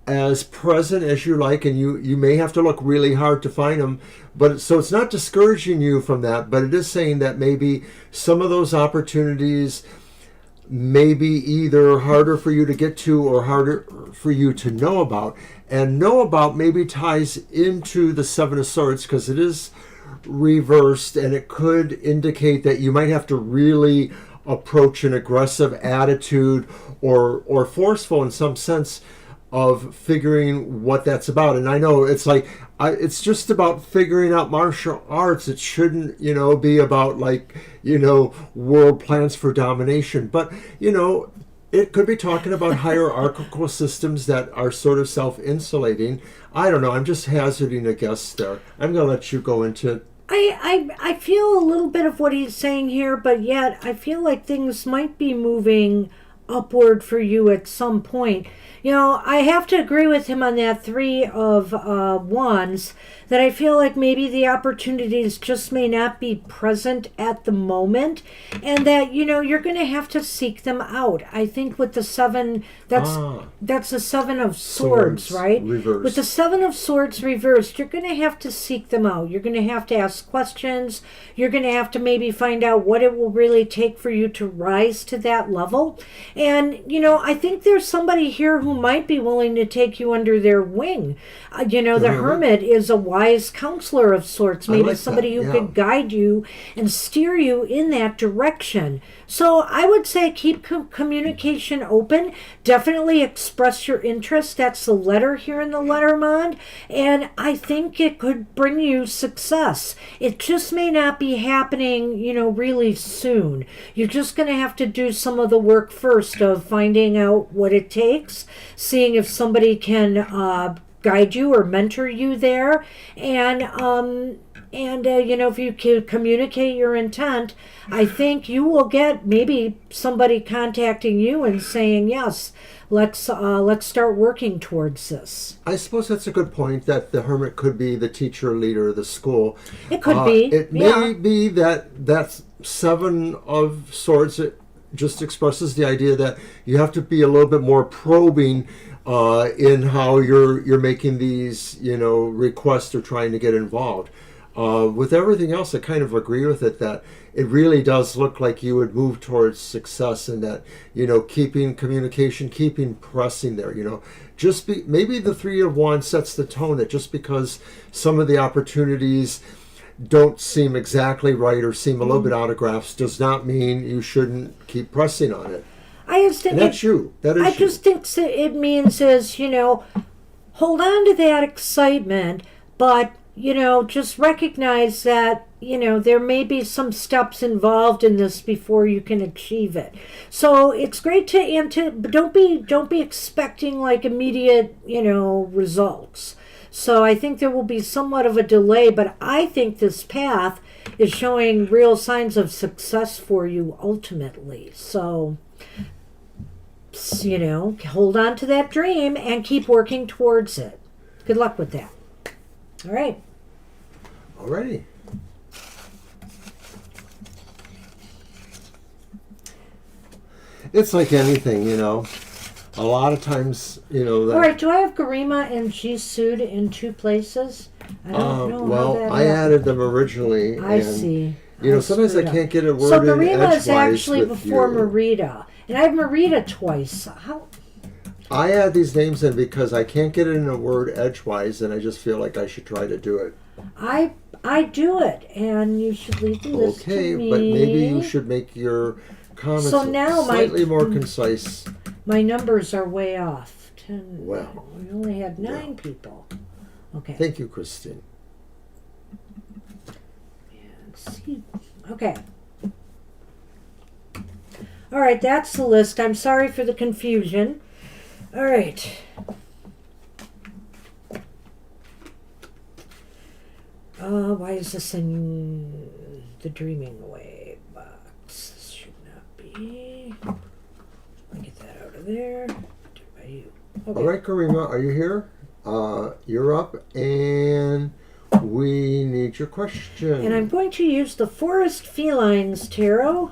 as present as you like, and you may have to look really hard to find them. But so it's not discouraging you from that, but it is saying that maybe some of those opportunities may be either harder for you to get to or harder for you to know about. And know about maybe ties into the 7 of Swords because it is reversed, and it could indicate that you might have to really approach an aggressive attitude or forceful in some sense of figuring what that's about. And I know it's like it's just about figuring out martial arts. It shouldn't be about world plans for domination, but it could be talking about hierarchical systems that are sort of self-insulating. I don't know. I'm just hazarding a guess there. I'm going to let you go into. I feel a little bit of what he's saying here, but yet I feel like things might be moving upward for you at some point. I have to agree with him on that 3 of Wands, that I feel like maybe the opportunities just may not be present at the moment, and that, you're going to have to seek them out. I think with the 7, that's the 7 of Swords, right? Reversed. With the 7 of Swords reversed, you're going to have to seek them out. You're going to have to ask questions. You're going to have to maybe find out what it will really take for you to rise to that level. And, I think there's somebody here who might be willing to take you under their wing. The Hermit is a wise counselor of sorts, maybe somebody who could guide you and steer you in that direction. So I would say keep communication open. Definitely express your interest. That's the letter here in the Lenormand. And I think it could bring you success. It just may not be happening, really soon. You're just going to have to do some of the work first of finding out what it takes, seeing if somebody can guide you or mentor you there, and if you can communicate your intent, I think you will get maybe somebody contacting you and saying, yes, let's start working towards this. I suppose that's a good point, that the Hermit could be the teacher leader of the school. It could be. It may be that 7 of Swords, it just expresses the idea that you have to be a little bit more probing in how you're making these requests or trying to get involved. With everything else, I kind of agree with it, that it really does look like you would move towards success, and that keeping communication, keeping pressing there. Maybe the 3 of Wands sets the tone, that just because some of the opportunities don't seem exactly right or seem a little bit out of grasp does not mean you shouldn't keep pressing on it. I just think that's you. That is. I just think it means hold on to that excitement, but just recognize that there may be some steps involved in this before you can achieve it. So it's great but don't be expecting like immediate results. So I think there will be somewhat of a delay, but I think this path is showing real signs of success for you ultimately. So you know, hold on to that dream and keep working towards it. Good luck with that. All right. Alrighty. It's like anything, you know. A lot of times, you know. That, all right. Do I have Garima and Jisud in 2 places? I don't know. Well, how that I happened. added them originally. I and, see. You know, sometimes I can't get a word so in Garima is edgewise actually with before you. Marita. And I have Marita twice. How? I add these names in because I can't get it in a word edgewise, and I just feel like I should try to do it. I do it, and you should leave the list Okay, to me. but maybe you should make your comments So now slightly more concise. My numbers are way off. 10. Well, we only had 9 people. Okay. Thank you, Christine. Let's see. Okay. All right, that's the list. I'm sorry for the confusion. All right. Why is this in the Dreaming Away box? This should not be. Let me get that out of there. Do it by you. Okay. All right, Karima, are you here? You're up, and we need your question. And I'm going to use the Forest Felines Tarot.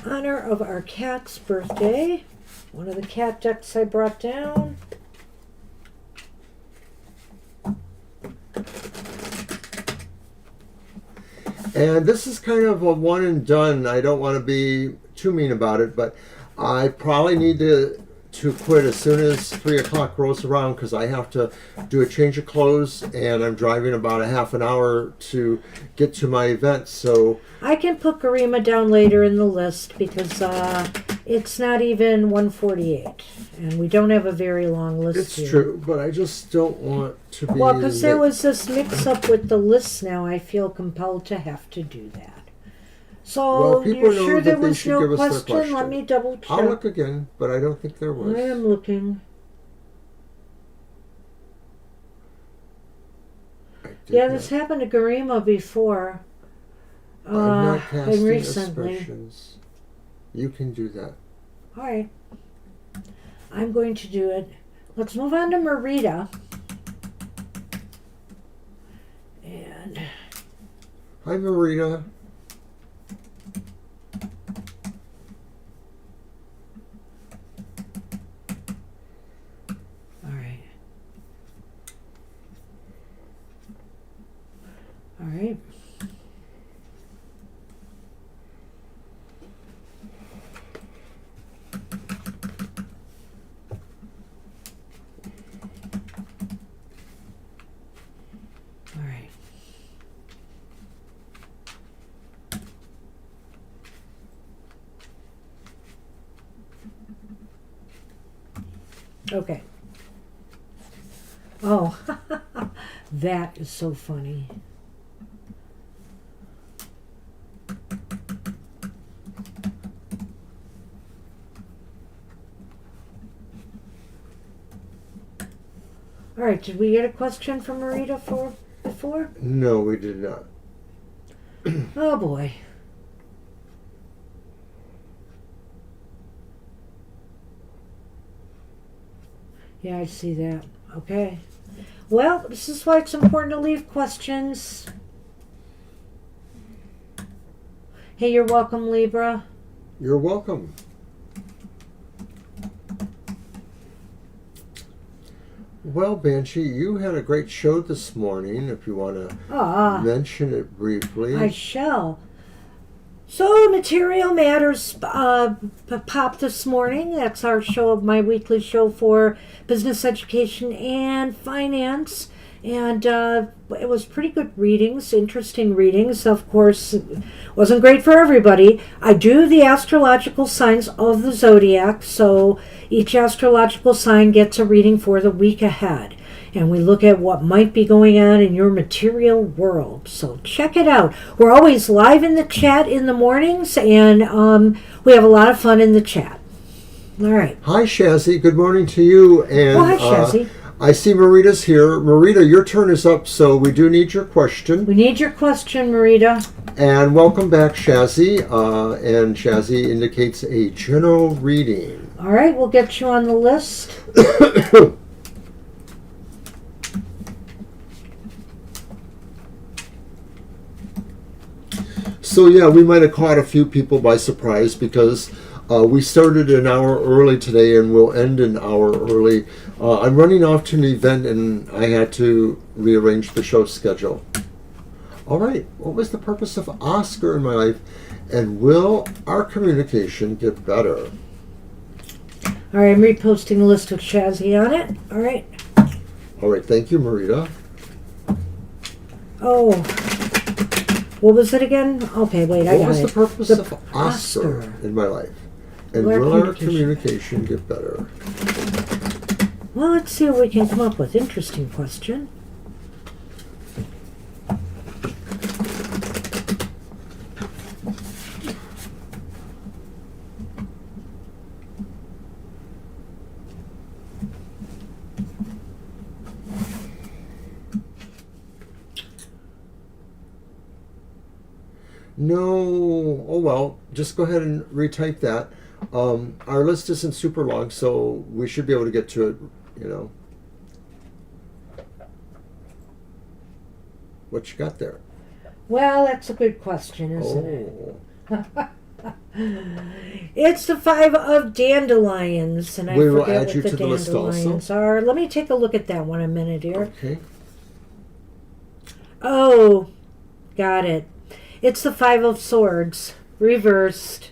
Honor of our cat's birthday. One of the cat decks I brought down. And this is kind of a one and done. I don't want to be too mean about it, but I probably need to quit as soon as 3 o'clock rolls around because I have to do a change of clothes and I'm driving about a half an hour to get to my event. So I can put Garima down later in the list because it's not even 1:48 and we don't have a very long list it's here. true, but I just don't want to be... Well, because there was this mix-up with the lists now, I feel compelled to have to do that. So, people you're know sure that there they was should no give us their question? question. Let me double check. I'll look again, but I don't think there was. I am looking. Yeah, this happened to Garima before. I'm not and casting recently. expressions. You can do that. All right. I'm going to do it. Let's move on to Marita. And Hi, Marita. all right. All right. All right. Okay. Oh, that is so funny. All right, did we get a question from Marita before? No, we did not. Oh boy. Yeah, I see that. Okay. Well, this is why it's important to leave questions. Hey, you're welcome, Libra. You're welcome. Well, Banshee, you had a great show this morning, if you want to mention it briefly. I shall. So, Material Matters popped this morning. That's our show, my weekly show for business education and finance. And it was pretty good readings, interesting readings. Of course, it wasn't great for everybody. I do the astrological signs of the zodiac, so each astrological sign gets a reading for the week ahead. And we look at what might be going on in your material world. So check it out. We're always live in the chat in the mornings, and we have a lot of fun in the chat. All right. Hi, Shazzy. Good morning to you. And, hi, Shazzy. I see Marita's here. Marita, your turn is up, so we do need your question. We need your question, Marita. And welcome back, Shazzy. And Shazzy indicates a general reading. All right, we'll get you on the list. So yeah, we might have caught a few people by surprise because we started an hour early today and we'll end an hour early. I'm running off to an event and I had to rearrange the show schedule. All right, what was the purpose of Oscar in my life, and will our communication get better? All right, I'm reposting the list with Shazzy on it. All right. All right, thank you, Marita. Oh, what was it again? Okay, wait, I got it. What was the purpose of Oscar in my life, and will our communication get better? Well, let's see what we can come up with. Interesting question. No, oh well, just go ahead and retype that. Our list isn't super long, so we should be able to get to it, you know. What you got there? Well, that's a good question, isn't it? Oh. It's the 5 of dandelions, and I We will forget add what you the to the list dandelions also. are. Let me take a look at that one a minute here. Okay. Oh, got it. It's the 5 of swords, reversed.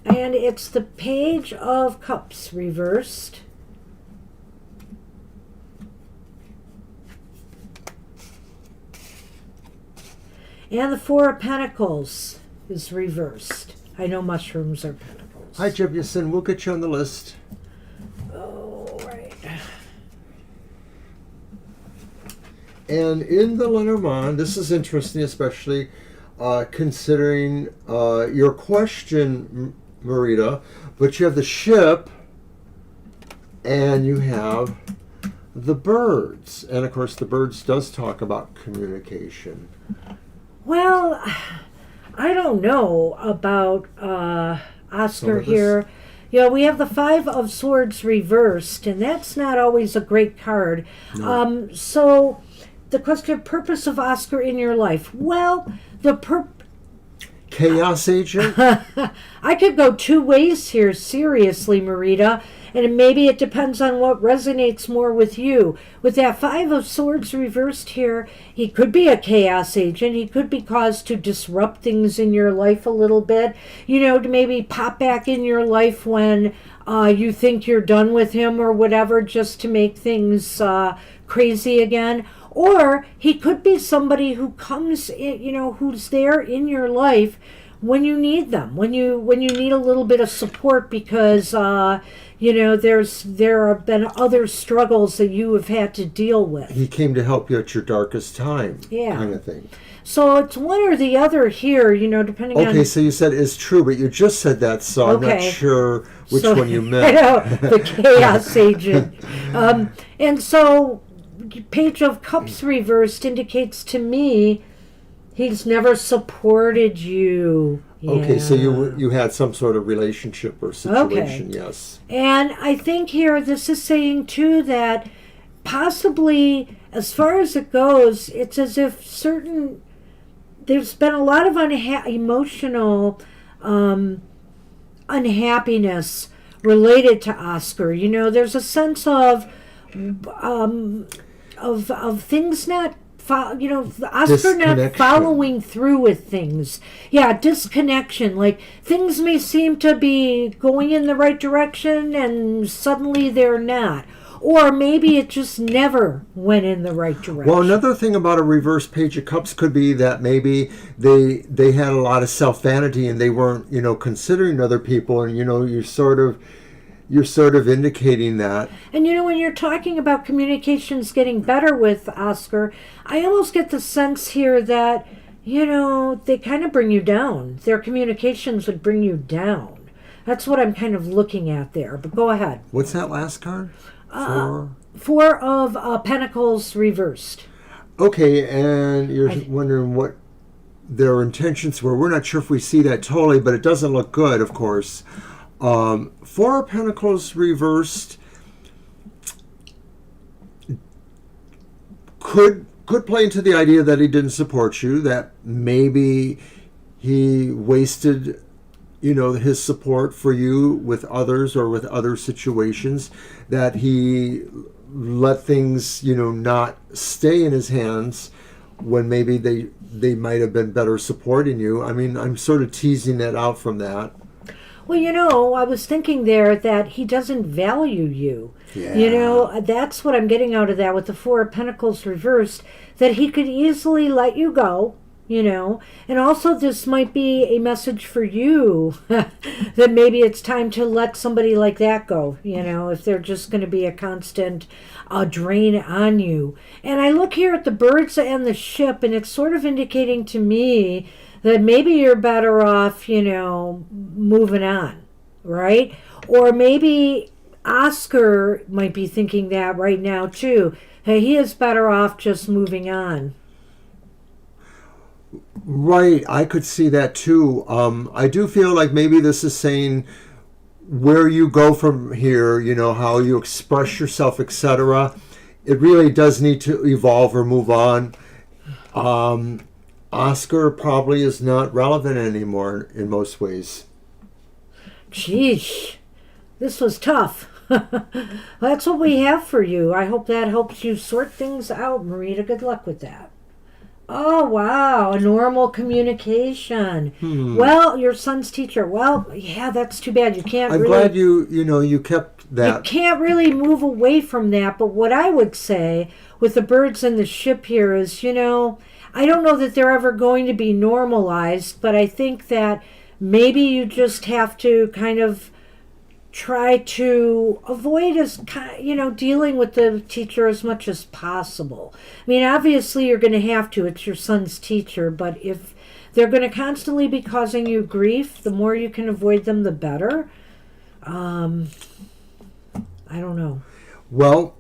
And it's the page of cups, reversed. And the 4 of pentacles is reversed. I know mushrooms are pentacles. Hi, Jebusson. We'll get you on the list. Oh, right. And in the Lenormand, this is interesting, especially considering your question, Marita, but you have the ship and you have the birds. And of course, the birds does talk about communication. Well, I don't know about Oscar here. You know, we have the 5 of swords reversed, and that's not always a great card. No. So the question, purpose of Oscar in your life. Well, Chaos agent? I could go 2 ways here, seriously, Marita, and maybe it depends on what resonates more with you. With that 5 of swords reversed here, he could be a chaos agent. He could be caused to disrupt things in your life a little bit, you know, to maybe pop back in your life when you think you're done with him or whatever, just to make things crazy again. Or he could be somebody who comes in, you know, who's there in your life when you need them, when you need a little bit of support because you know there have been other struggles that you have had to deal with. He came to help you at your darkest time, yeah, kind of thing. So it's one or the other here, you know, depending on... Okay, so you said it's true, but you just said that, so I'm not sure which one you meant. I know, the chaos agent. And so Page of Cups reversed indicates to me he's never supported you. Okay, so you had some sort of relationship or situation, yes. And I think here this is saying too that possibly, as far as it goes, it's as if there's been a lot of emotional unhappiness related to Oscar. You know, there's a sense of things not, you know, Oscar not following through with things. Yeah, disconnection. Like things may seem to be going in the right direction and suddenly they're not. Or maybe it just never went in the right direction. Well, another thing about a reverse Page of Cups could be that maybe they had a lot of self-vanity and they weren't, you know, considering other people, and, you know, you're sort of indicating that. And, you know, when you're talking about communications getting better with Oscar, I almost get the sense here that, you know, they kind of bring you down. Their communications would bring you down. That's what I'm kind of looking at there. But go ahead. What's that last card? Four of Pentacles reversed. Okay, and you're wondering what their intentions were. We're not sure if we see that totally, but it doesn't look good, of course. Four of Pentacles reversed could play into the idea that he didn't support you, that maybe he wasted, his support for you with others or with other situations, that he let things, not stay in his hands when maybe they might have been better supporting you. I mean, I'm sort of teasing that out from that. Well, I was thinking there that he doesn't value you. Yeah. That's what I'm getting out of that with the Four of Pentacles reversed, that he could easily let you go, And also this might be a message for you that maybe it's time to let somebody like that go, if they're just going to be a constant drain on you. And I look here at the birds and the ship, and it's sort of indicating to me that maybe you're better off, moving on, right? Or maybe Oscar might be thinking that right now too. Hey, he is better off just moving on. Right, I could see that too. I do feel like maybe this is saying where you go from here, how you express yourself, etc. It really does need to evolve or move on. Oscar probably is not relevant anymore in most ways. Geez, this was tough. That's what we have for you. I hope that helps you sort things out, Marita. Good luck with that. Oh, wow. A normal communication. Well, your son's teacher. Well, yeah, that's too bad. You can't I'm glad you kept that. You can't really move away from that. But what I would say with the birds and the ship here is, I don't know that they're ever going to be normalized, but I think that maybe you just have to kind of try to avoid dealing with the teacher as much as possible. I mean, obviously you're going to have to. It's your son's teacher, but if they're going to constantly be causing you grief, the more you can avoid them, the better. I don't know. Well,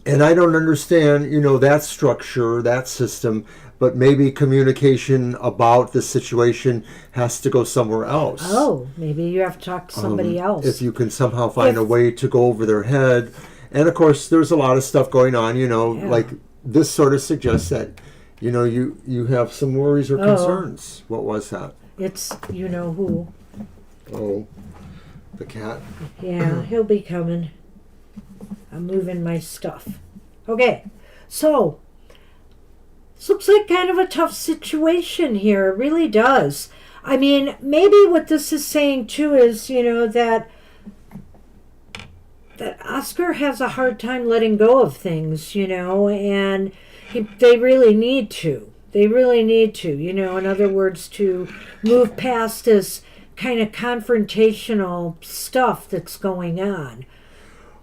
and I don't understand, that structure, that system, but maybe communication about the situation has to go somewhere else. Oh, maybe you have to talk to somebody else. If you can somehow find a way to go over their head. And of course, there's a lot of stuff going on, like this sort of suggests that, you have some worries or concerns. What was that? It's who. Oh, the cat. Yeah, he'll be coming. I'm moving my stuff. Okay, so this looks like kind of a tough situation here. It really does. I mean, maybe what this is saying too is, that Oscar has a hard time letting go of things, and they really need to. They really need to, in other words, to move past this kind of confrontational stuff that's going on.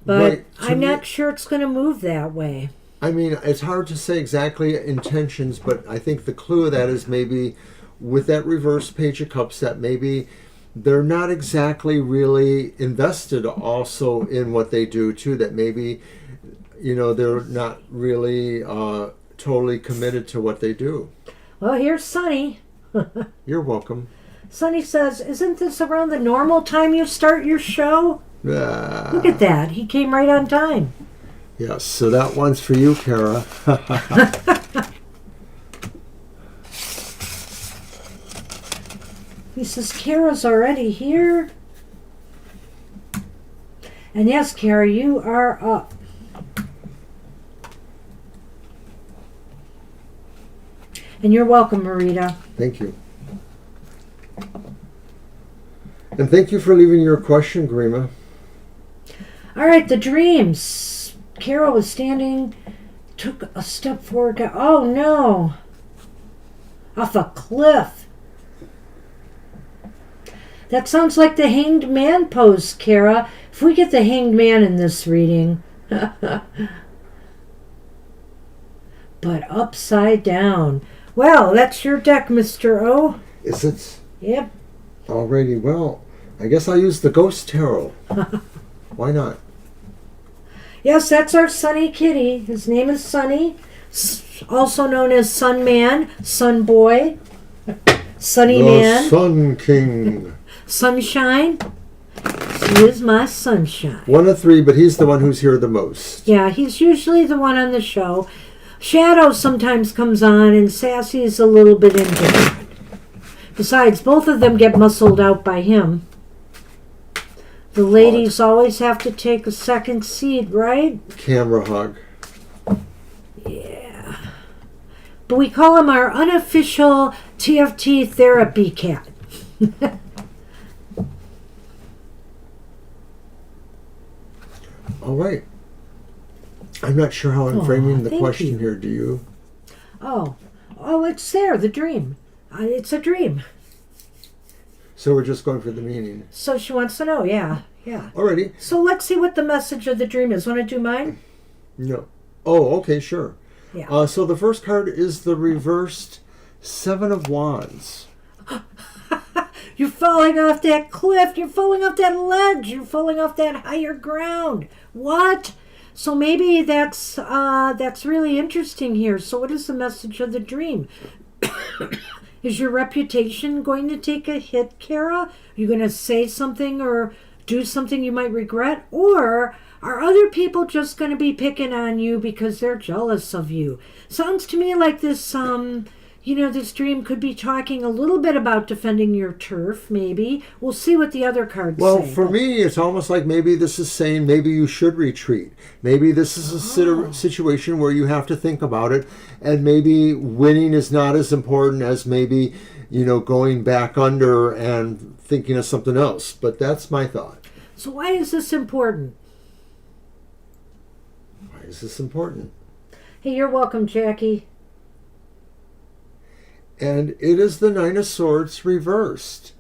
But Right. I'm not sure it's going to move that way. I mean, it's hard to say exactly intentions, but I think the clue of that is maybe with that reverse Page of Cups that maybe they're not exactly really invested also in what they do too, that maybe, they're not really totally committed to what they do. Well, here's Sonny. You're welcome. Sonny says, isn't this around the normal time you start your show? Look at that. He came right on time. Yes, so that one's for you, Kara. He says, Kara's already here. And yes, Kara, you are up. And you're welcome, Marita. Thank you. And thank you for leaving your question, Grima. All right, the dreams. Kara was standing, took a step forward. Oh, no. Off a cliff. That sounds like the Hanged Man pose, Kara. If we get the Hanged Man in this reading. But upside down. Well, that's your deck, Mr. O. Is it? Yep. Alrighty, well, I guess I'll use the Ghost Tarot. Why not? Yes, that's our Sunny Kitty. His name is Sunny, also known as Sun Man, Sun Boy, Sunny The Man, Sun King. Sunshine. He is my sunshine. One of three, but he's the one who's here the most. Yeah, he's usually the one on the show. Shadow sometimes comes on, and Sassy is a little bit indifferent. Besides, both of them get muscled out by him. The ladies always have to take a second seat, right? Camera hug. Yeah. But we call him our unofficial TFT therapy cat. All right. I'm not sure how I'm framing the thank question you. here. Do you? Oh, it's there, the dream. It's a dream. So we're just going for the meaning. So she wants to know, yeah. Alrighty. So let's see what the message of the dream is. Want to do mine? No. Oh, okay, sure. Yeah. So the first card is the reversed Seven of Wands. You're falling off that cliff. You're falling off that ledge. You're falling off that higher ground. What? So maybe that's really interesting here. So what is the message of the dream? Is your reputation going to take a hit, Kara? Are you going to say something or do something you might regret? Or are other people just going to be picking on you because they're jealous of you? Sounds to me like this, this dream could be talking a little bit about defending your turf, maybe. We'll see what the other cards say. Well, for me, it's almost like maybe this is saying maybe you should retreat. Maybe this is a situation where you have to think about it, and maybe winning is not as important as maybe, going back under and thinking of something else. But that's my thought. So why is this important? Why is this important? Hey, you're welcome, Jackie. And it is the Nine of Swords reversed.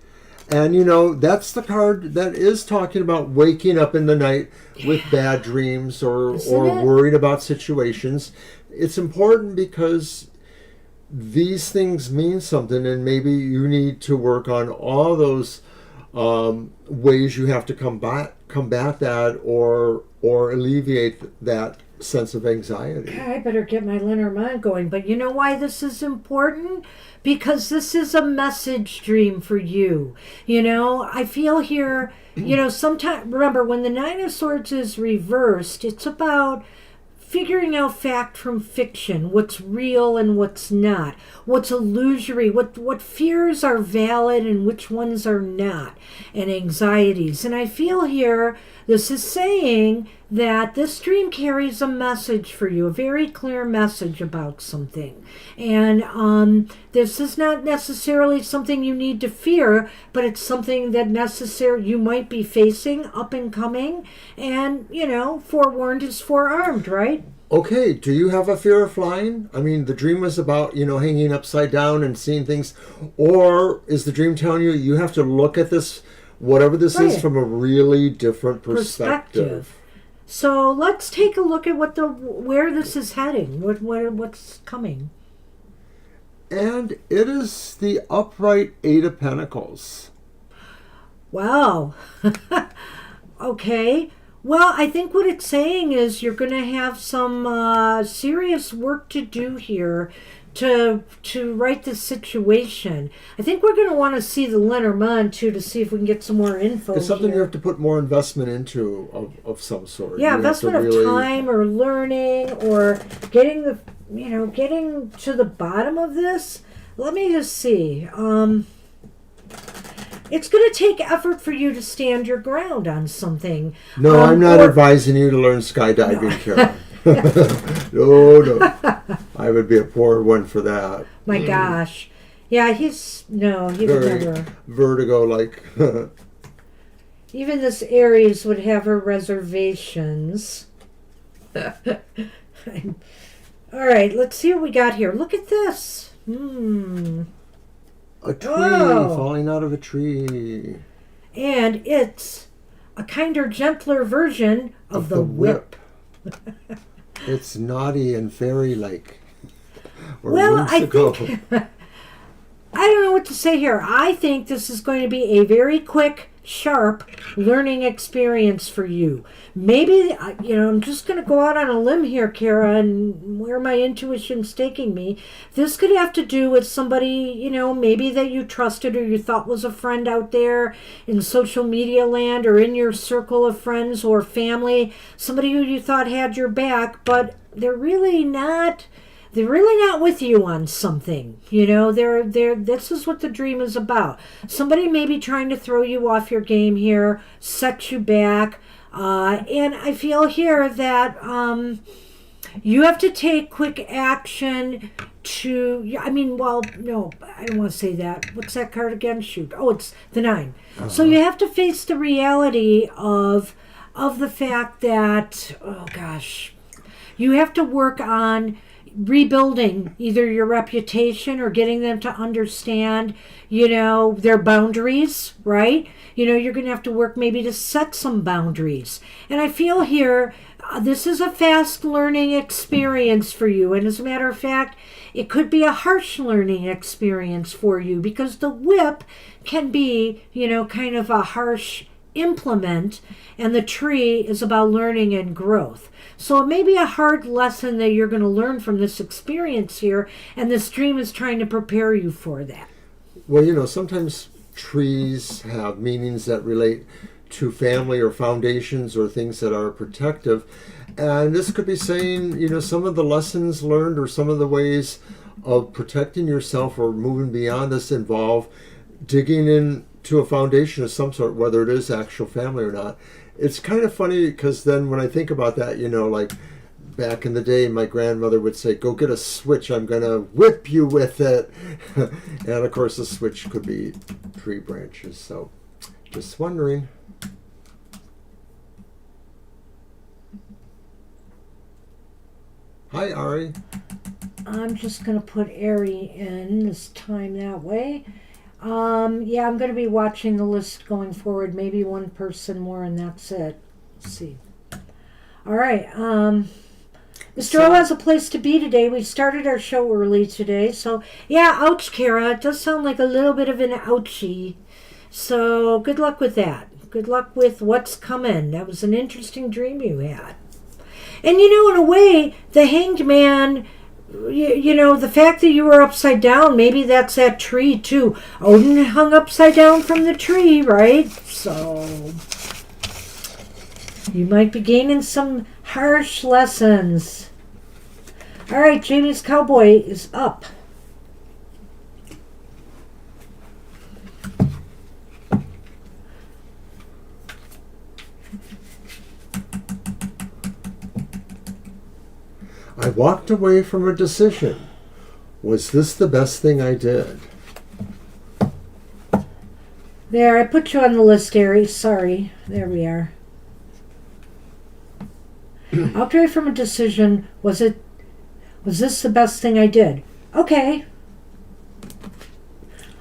And, that's the card that is talking about waking up in the night with bad dreams or worrying about situations. It's important because these things mean something, and maybe you need to work on all those ways you have to combat that or alleviate that sense of anxiety. I better get my Lenormand going. But you know why this is important? Because this is a message dream for you. I feel here, sometimes, remember, when the Nine of Swords is reversed, it's about figuring out fact from fiction, what's real and what's not, what's illusory, what fears are valid and which ones are not, and anxieties. And I feel here this is saying that this dream carries a message for you, a very clear message about something. And this is not necessarily something you need to fear, but it's something that you might be facing up and coming. And, forewarned is forearmed, right? Okay, do you have a fear of flying? I mean, the dream was about, hanging upside down and seeing things. Or is the dream telling you you have to look at this, whatever this is, from a really different perspective? So let's take a look at where this is heading, what's coming. And it is the upright Eight of Pentacles. Wow. Okay. Well, I think what it's saying is you're going to have some serious work to do here to right this situation. I think we're going to want to see the Lenormand too to see if we can get some more info. It's something here. you have to put more investment into of some sort. Yeah, you investment of time or learning or getting to the bottom of this. Let me just see. It's going to take effort for you to stand your ground on something. No, I'm not advising you to learn skydiving, Kara. No. I would be a poor one for that. My gosh. Yeah, he would never. Vertigo-like. Even this Aries would have her reservations. All right, let's see what we got here. Look at this. A tree falling out of a tree. And it's a kinder, gentler version of the whip. It's naughty and fairy-like. Well, I think... I don't know what to say here. I think this is going to be a very quick sharp learning experience for you. Maybe, I'm just going to go out on a limb here, Kara, and where my intuition's taking me. This could have to do with somebody, maybe that you trusted or you thought was a friend out there in social media land or in your circle of friends or family, somebody who you thought had your back, but they're really not with you on something. This is what the dream is about. Somebody may be trying to throw you off your game here, set you back, and I feel here that you have to take quick action to, no, I don't want to say that. What's that card again? Shoot. Oh, it's the 9. Uh-huh. So you have to face the reality of the fact that, oh gosh, you have to work on rebuilding either your reputation or getting them to understand, their boundaries, right? You're going to have to work maybe to set some boundaries. And I feel here, this is a fast learning experience for you. And as a matter of fact, it could be a harsh learning experience for you because the whip can be, kind of a harsh implement, and the tree is about learning and growth. So it may be a hard lesson that you're going to learn from this experience here, and this dream is trying to prepare you for that. Well, sometimes trees have meanings that relate to family or foundations or things that are protective. And this could be saying, some of the lessons learned or some of the ways of protecting yourself or moving beyond this involve digging into a foundation of some sort, whether it is actual family or not. It's kind of funny because then when I think about that, like back in the day, my grandmother would say, go get a switch, I'm going to whip you with it. And of course, the switch could be tree branches. So just wondering. Hi, Ari. I'm just going to put Ari in this time that way. I'm going to be watching the list going forward. Maybe one person more, and that's it. Let's see. All right. Mr. O has a place to be today. We started our show early today. So, yeah, ouch, Kara. It does sound like a little bit of an ouchie. So, good luck with that. Good luck with what's coming. That was an interesting dream you had. And, in a way, the Hanged Man... the fact that you were upside down, maybe that's that tree too. Odin hung upside down from the tree, right? So you might be gaining some harsh lessons. All right, Jamie's Cowboy is up. I walked away from a decision. Was this the best thing I did? There, I put you on the list, Ari. Sorry. There we are. Walked away from a decision. Was this the best thing I did? Okay.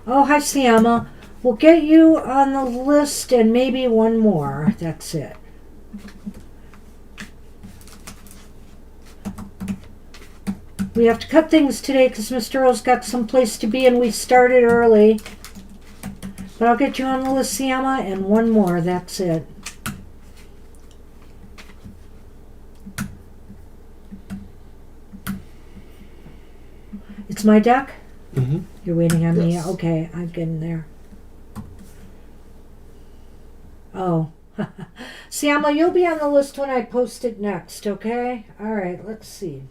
Oh, hi, Siama. We'll get you on the list and maybe one more. That's it. We have to cut things today because Mr. O's got some place to be and we started early. But I'll get you on the list, Siama, and one more. That's it. It's my deck? Mm-hmm. You're waiting on Yes. me? Okay, I'm getting there. Oh. Siama, you'll be on the list when I post it next, okay? All right, let's see.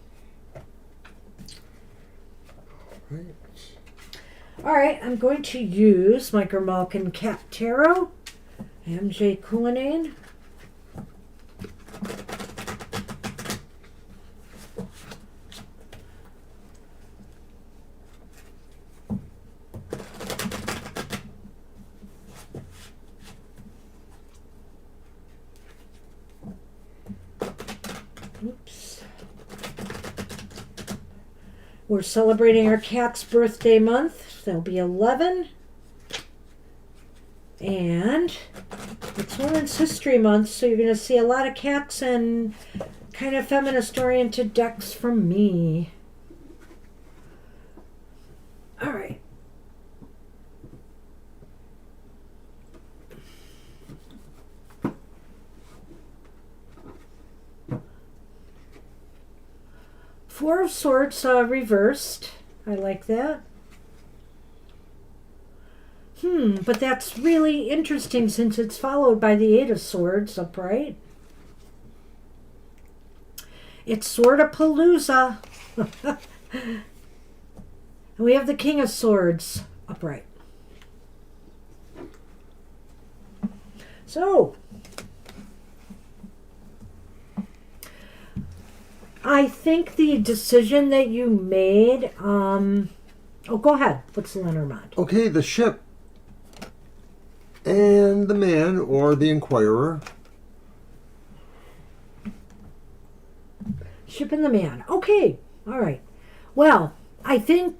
Right. All right, I'm going to use my Grimalkin Cat Tarot, MJ Cullinane. Oops. We're celebrating our cat's birthday month. There'll be 11. And it's Women's History Month, so you're going to see a lot of cats and kind of feminist-oriented decks from me. All right. Four of Swords reversed. I like that. But that's really interesting since it's followed by the Eight of Swords upright. It's Sword-a-palooza. And we have the King of Swords upright. So, I think the decision that you made, oh, go ahead. What's the Lenormand? Okay, the Ship and the Man, or the Inquirer. Ship and the Man. Okay, all right. Well, I think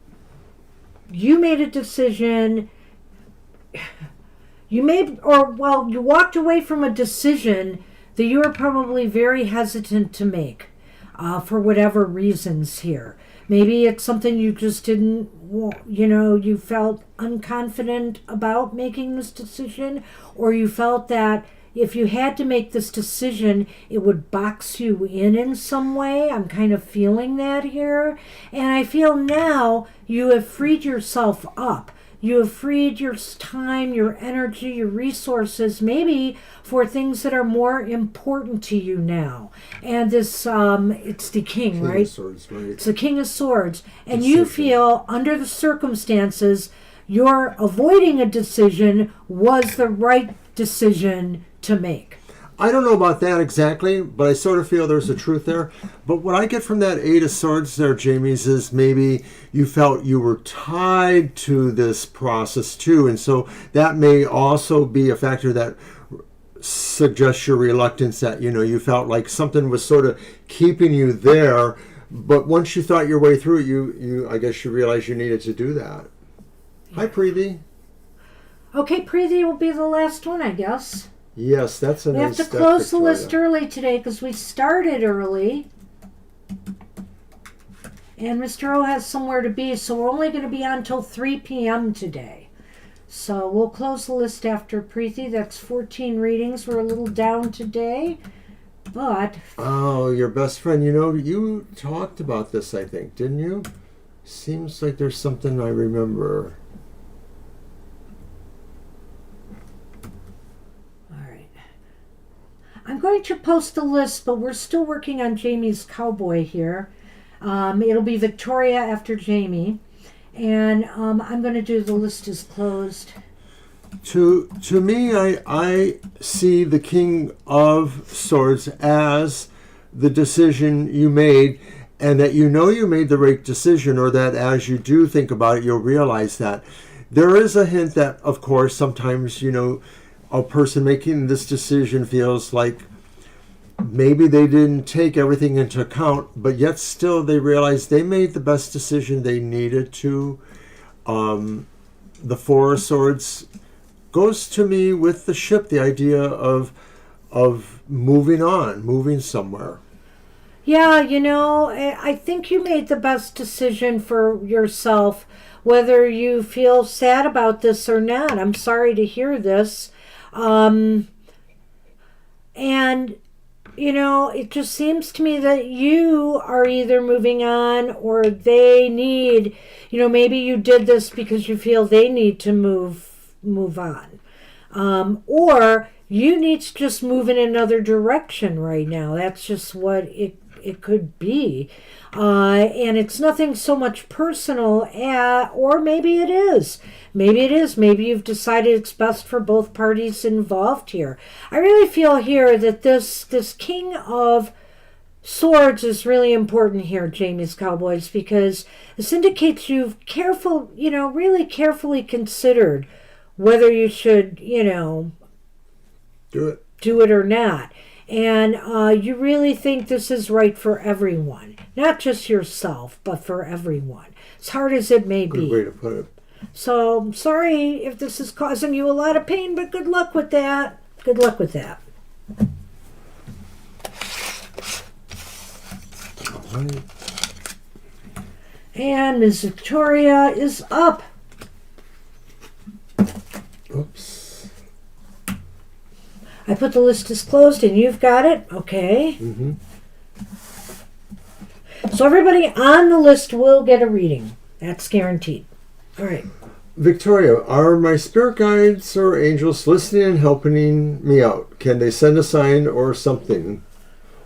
you made a decision. You walked away from a decision that you were probably very hesitant to make for whatever reasons here. Maybe it's something you just didn't, you felt unconfident about making this decision, or you felt that if you had to make this decision, it would box you in some way. I'm kind of feeling that here. And I feel now you have freed yourself up. You have freed your time, your energy, your resources, maybe for things that are more important to you now. And this, it's the King, right? King of Swords, right? It's the King of Swords. And you feel, under the circumstances, your avoiding a decision was the right decision to make. I don't know about that exactly, but I sort of feel there's a truth there. But what I get from that Eight of Swords there, Jamie's, is maybe you felt you were tied to this process too. And so that may also be a factor that suggests your reluctance, that, you felt like something was sort of keeping you there. But once you thought your way through it, I guess you realized you needed to do that. Yeah. Hi, Preeti. Okay, Preeti will be the last one, I guess. Yes, that's a nice step. We have to close the list early today because we started early. And Mr. O has somewhere to be, so we're only going to be on until 3 p.m. today. So we'll close the list after Preeti. That's 14 readings. We're a little down today, but... Oh, your best friend. You talked about this, I think, didn't you? Seems like there's something I remember. I'm going to post the list, but we're still working on Jamie's cowboy here. It'll be Victoria after Jamie. And I'm going to do the list is closed. To me, I see the King of Swords as the decision you made, and that you made the right decision, or that as you do think about it, you'll realize that. There is a hint that, of course, sometimes, a person making this decision feels like maybe they didn't take everything into account, but yet still they realize they made the best decision they needed to. The Four of Swords goes to me with the Ship, the idea of moving on, moving somewhere. Yeah, I think you made the best decision for yourself, whether you feel sad about this or not. I'm sorry to hear this. And, it just seems to me that you are either moving on, or they need, maybe you did this because you feel they need to move on. Or you need to just move in another direction right now. That's just what it could be. And it's nothing so much personal, or maybe it is. Maybe it is. Maybe you've decided it's best for both parties involved here. I really feel here that this King of Swords is really important here, Jamie's Cowboys, because this indicates you've really carefully considered whether you should, do it or not. And you really think this is right for everyone, not just yourself, but for everyone, as hard as it may be. Good way to put it. So I'm sorry if this is causing you a lot of pain, but good luck with that. Good luck with that. All right. And Ms. Victoria is up. Oops. I put the list as closed and you've got it? Okay. Mm-hmm. So everybody on the list will get a reading. That's guaranteed. All right. Victoria, are my spirit guides or angels listening and helping me out? Can they send a sign or something?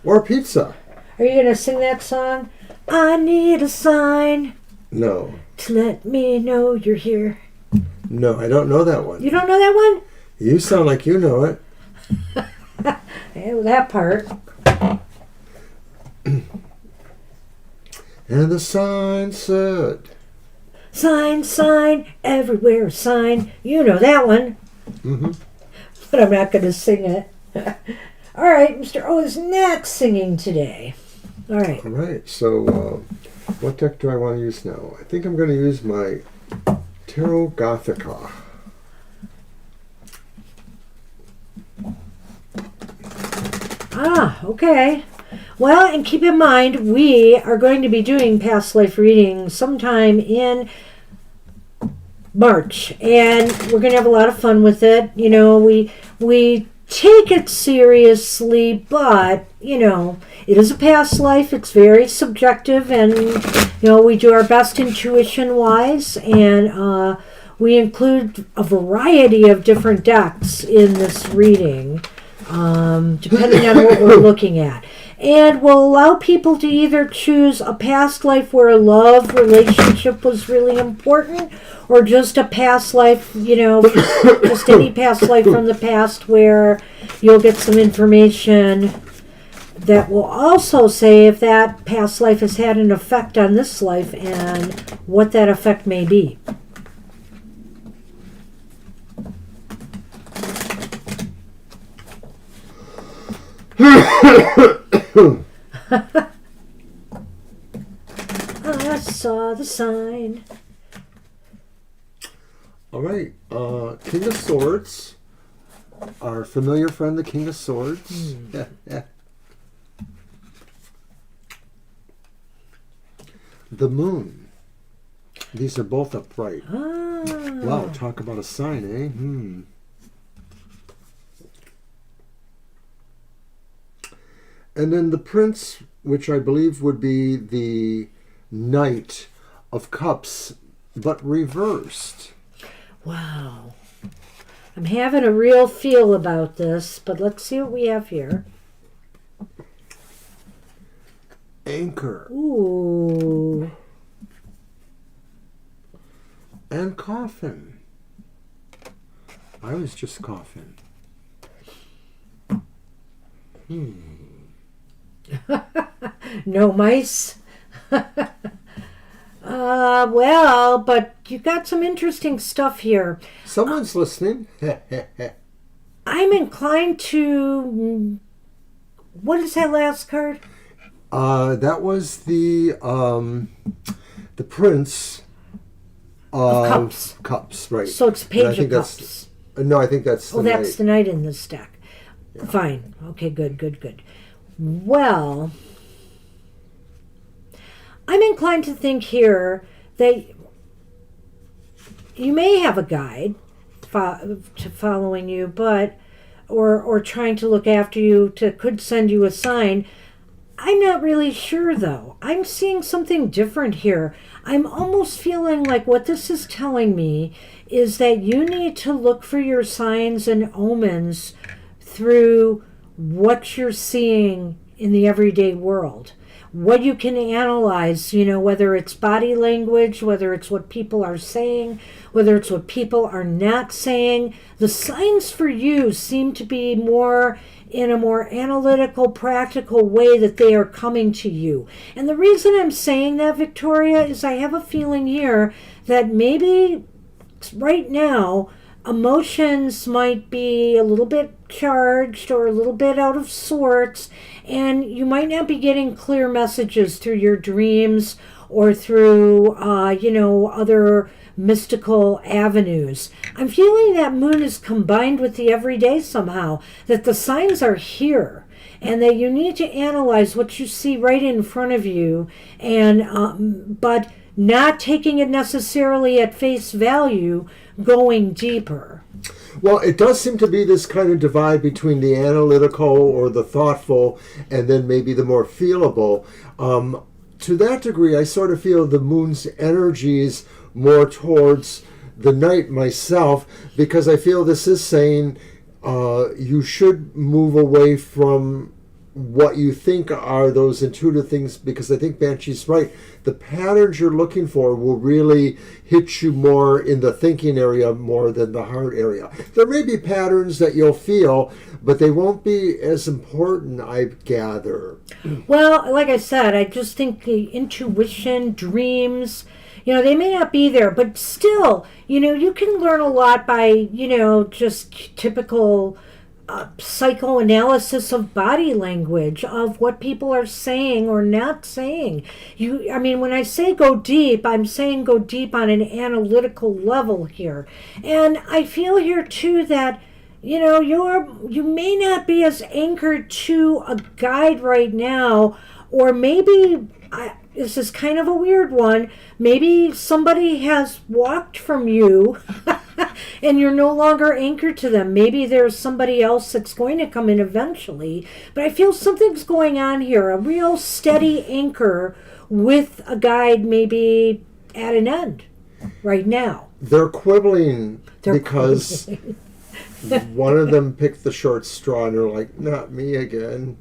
Or pizza? Are you going to sing that song? I need a sign No. to let me know you're here. No, I don't know that one. You don't know that one? You sound like you know it. Yeah, that part. And the sign said... Sign, sign, everywhere a sign. You know that one. Mm-hmm. But I'm not going to sing it. All right, Mr. O is not singing today. All right. All right, so what deck do I want to use now? I think I'm going to use my Tarot Gothica. Ah, okay. Well, and keep in mind, we are going to be doing past life readings sometime in March, and we're going to have a lot of fun with it. You know, we take it seriously, but, you know, it is a past life. It's very subjective, and, you know, we do our best intuition-wise, and we include a variety of different decks in this reading, depending on what we're looking at. And we'll allow people to either choose a past life where a love relationship was really important, or just a past life, you know, just any past life from the past where you'll get some information that will also say if that past life has had an effect on this life and what that effect may be. I saw the sign. All right, King of Swords. Our familiar friend, the King of Swords. The Moon. These are both upright. Ah. Wow, talk about a sign, eh? And then the Prince, which I believe would be the Knight of Cups, but reversed. Wow. I'm having a real feel about this, but let's see what we have here. Anchor. Ooh. And Coffin. I was just coughing. No mice? Well, but you got some interesting stuff here. Someone's listening. I'm inclined to... What is that last card? That was the Prince Of Cups. Cups, right. So it's Page of Cups. No, I think that's the that's Knight. the Knight in this deck. Fine. Okay, good. Well, I'm inclined to think here that you may have a guide to following you, but or trying to look after you, could send you a sign. I'm not really sure, though. I'm seeing something different here. I'm almost feeling like what this is telling me is that you need to look for your signs and omens through what you're seeing in the everyday world. What you can analyze, you know, whether it's body language, whether it's what people are saying, whether it's what people are not saying. The signs for you seem to be more in a more analytical, practical way that they are coming to you. And the reason I'm saying that, Victoria, is I have a feeling here that maybe right now emotions might be a little bit charged or a little bit out of sorts, and you might not be getting clear messages through your dreams or through, other mystical avenues. I'm feeling that Moon is combined with the everyday somehow, that the signs are here, and that you need to analyze what you see right in front of you, and but not taking it necessarily at face value, going deeper. Well, it does seem to be this kind of divide between the analytical or the thoughtful and then maybe the more feelable. to that degree, I sort of feel the moon's energies more towards the night myself, because I feel this is saying you should move away from what you think are those intuitive things, because I think Banshee's right. The patterns you're looking for will really hit you more in the thinking area more than the heart area. There may be patterns that you'll feel, but they won't be as important, I gather. Well, like I said, I just think the intuition, dreams, they may not be there, but still, you can learn a lot by, just typical psychoanalysis of body language, of what people are saying or not saying. When I say go deep, I'm saying go deep on an analytical level here. And I feel here too that you may not be as anchored to a guide right now, or maybe this is kind of a weird one. Maybe somebody has walked from you and you're no longer anchored to them. Maybe there's somebody else that's going to come in eventually. But I feel something's going on here, a real steady anchor with a guide maybe at an end right now. They're quibbling because one of them picked the short straw and they're like, not me again.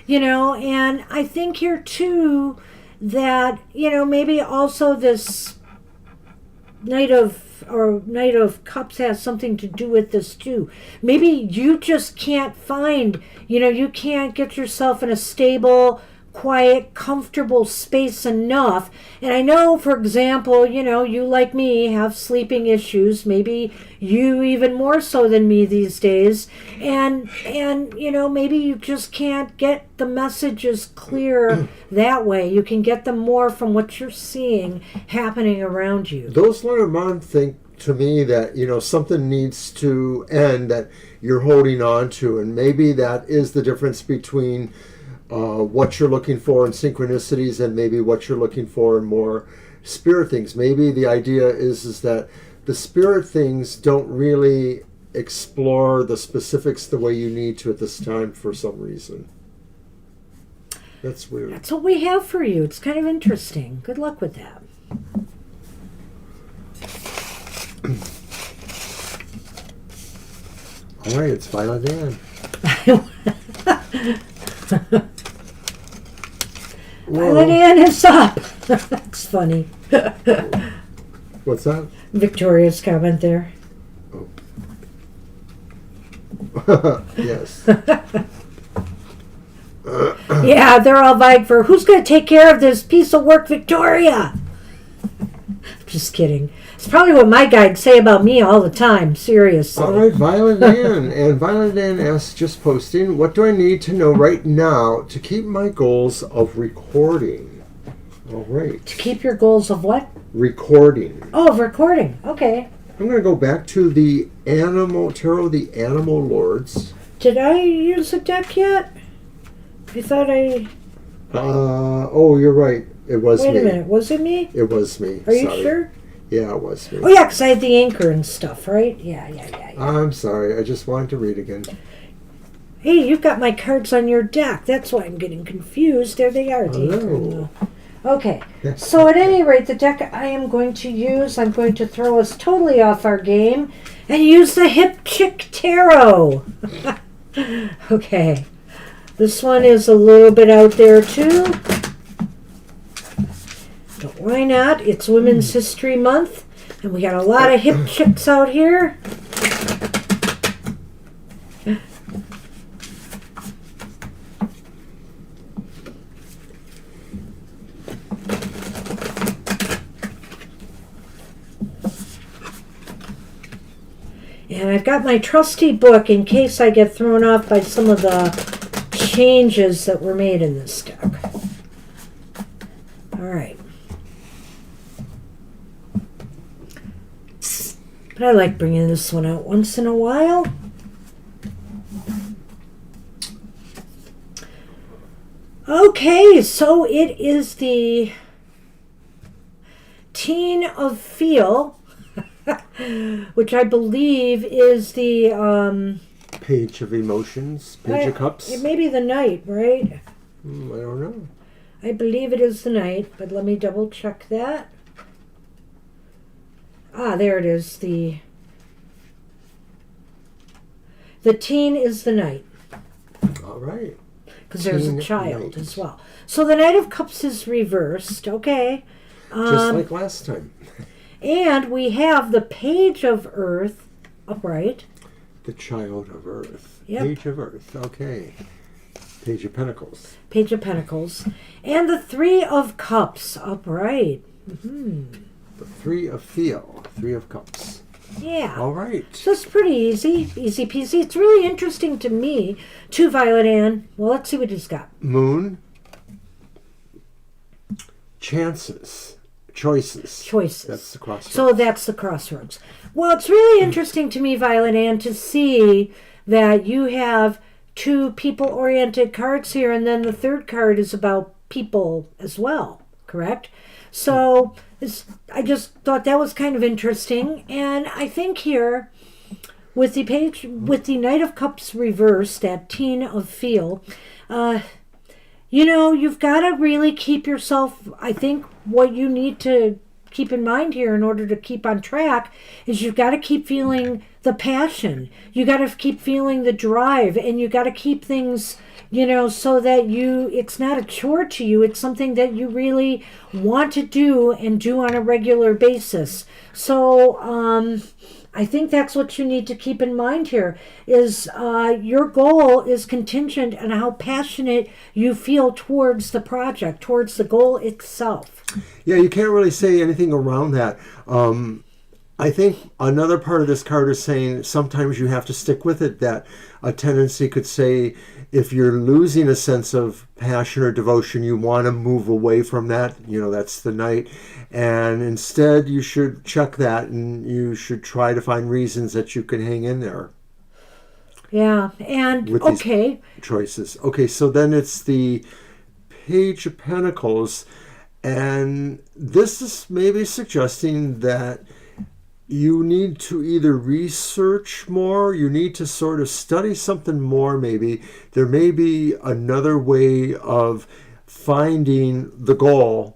And I think here too that, maybe also this Knight of Cups has something to do with this too. Maybe you just can't find, you can't get yourself in a stable, quiet, comfortable space enough. And I know, for example, you like me have sleeping issues, maybe you even more so than me these days. And maybe you just can't get the messages clear that way. You can get them more from what you're seeing happening around you. Those Lenormand think to me that, something needs to end that you're holding on to. And maybe that is the difference between what you're looking for in synchronicities and maybe what you're looking for in more spirit things. Maybe the idea is that the spirit things don't really explore the specifics the way you need to at this time for some reason. That's weird. That's what we have for you. It's kind of interesting. Good luck with that. All right, it's Violet Ann. Violet Ann is up. That's funny. What's that? Victoria's comment there. Oh. Yes. Yeah, they're all vying for who's going to take care of this piece of work, Victoria. Just kidding. It's probably what my guides say about me all the time, seriously. All right, Violet Ann. And Violet Ann asks, just posting, what do I need to know right now to keep my goals of recording? All right. To keep your goals of what? Recording. Oh, of recording. Okay. I'm going to go back to the Tarot, the Animal Lords. Did I use a deck yet? I thought I... Oh, you're right. It was me. Wait a minute. Was it me? It was me. Are you sure? Yeah, it was me. Oh, yeah, because I had the anchor and stuff, right? Yeah. I'm sorry. I just wanted to read again. Hey, you've got my cards on your deck. That's why I'm getting confused. There they are. The anchor and the... Okay, so at any rate, the deck I am going to use, I'm going to throw us totally off our game and use the Hip Chick Tarot. Okay, this one is a little bit out there too. But why not? It's Women's History Month, and we got a lot of hip chicks out here. And I've got my trusty book in case I get thrown off by some of the changes that were made in this deck. All right. But I like bringing this one out once in a while. Okay, so it is the Teen of Feel, which I believe is the Page of Emotions, Page of Cups. It may be the Knight, right? I don't know. I believe it is the Knight, but let me double check that. Ah, there it is. The teen is the Knight. All right. Because there's a Teen child Knight. as well. So the Knight of Cups is reversed. Okay. Just like last time. And we have the Page of Earth upright. The Child of Earth. Yep. Page of Earth. Okay. Page of Pentacles. Page of Pentacles. And the Three of Cups upright. Mm-hmm. The Three of Theo. Three of Cups. Yeah. All right. So it's pretty easy. Easy peasy. It's really interesting to me, too, Violet Ann. Well, let's see what he's got. Moon. Chances. Choices. Choices. That's the crossroads. So that's the crossroads. Well, it's really interesting to me, Violet Ann, to see that you have two people-oriented cards here, and then the third card is about people as well, correct? So I just thought that was kind of interesting, and I think here with the Knight of Cups reversed, that Teen of Feel, you've got to really keep yourself, I think what you need to keep in mind here in order to keep on track is you've got to keep feeling the passion. You got to keep feeling the drive, and you got to keep things, so that it's not a chore to you. It's something that you really want to do and do on a regular basis. So, I think that's what you need to keep in mind here is your goal is contingent on how passionate you feel towards the project, towards the goal itself. Yeah, you can't really say anything around that. I think another part of this card is saying sometimes you have to stick with it, that a tendency could say if you're losing a sense of passion or devotion, you want to move away from that. That's the Knight. And instead, you should check that and you should try to find reasons that you can hang in there. Yeah, and with okay. These choices. Okay, so then it's the Page of Pentacles. And this is maybe suggesting that you need to either research more, you need to sort of study something more maybe. There may be another way of finding the goal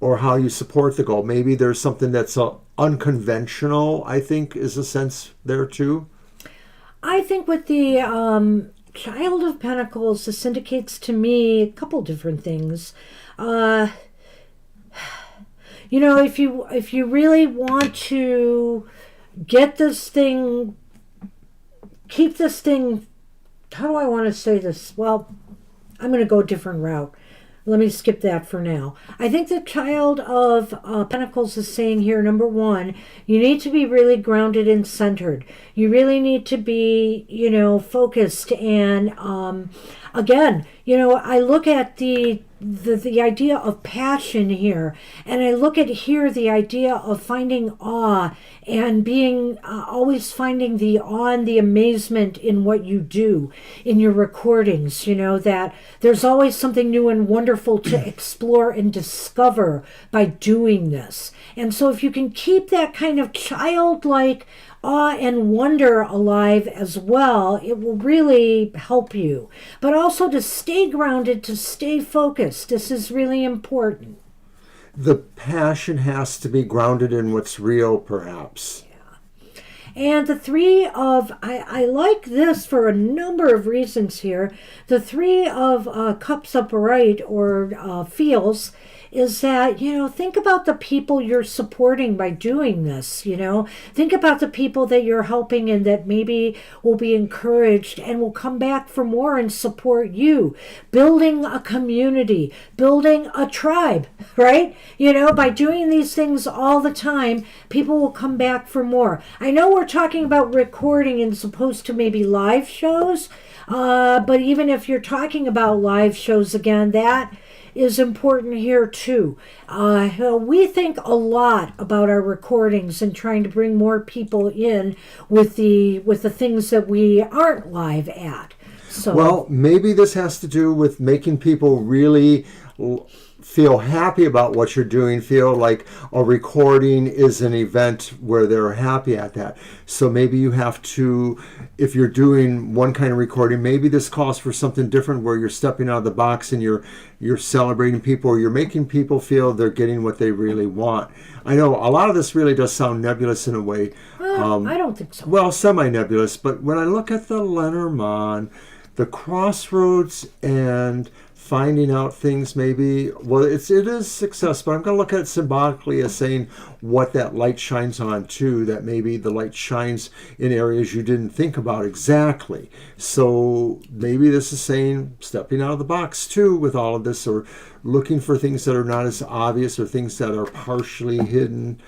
or how you support the goal. Maybe there's something that's unconventional, I think, is a sense there too. I think with the Child of Pentacles, this indicates to me a couple different things. If you really want to get this thing, keep this thing, how do I want to say this? Well, I'm going to go a different route. Let me skip that for now. I think the Child of Pentacles is saying here, number one, you need to be really grounded and centered. You really need to be, focused. And again, I look at the idea of passion here, and I look at here the idea of finding awe and being always finding the awe and the amazement in what you do in your recordings, that there's always something new and wonderful to explore and discover by doing this. And so if you can keep that kind of childlike awe and wonder alive as well, it will really help you. But also to stay grounded, to stay focused. This is really important. The passion has to be grounded in what's real, perhaps. Yeah. And the Three of, I like this for a number of reasons here. The Three of Cups upright, or feels, is that, think about the people you're supporting by doing this, Think about the people that you're helping and that maybe will be encouraged and will come back for more and support you. Building a community, building a tribe, right? By doing these things all the time, people will come back for more. I know we're talking about recording as opposed to maybe live shows, but even if you're talking about live shows, again, that is important here too. We think a lot about our recordings and trying to bring more people in with the things that we aren't live at. So, well, maybe this has to do with making people really feel happy about what you're doing, feel like a recording is an event where they're happy at that. So maybe you have to, if you're doing one kind of recording, maybe this calls for something different where you're stepping out of the box and you're celebrating people, or you're making people feel they're getting what they really want. I know a lot of this really does sound nebulous in a way. I don't think so. Well, semi-nebulous, but when I look at the Lenormand, the crossroads and finding out things, maybe, well, it is success, but I'm going to look at it symbolically as saying what that light shines on too, that maybe the light shines in areas you didn't think about exactly. So maybe this is saying stepping out of the box too with all of this, or looking for things that are not as obvious, or things that are partially hidden.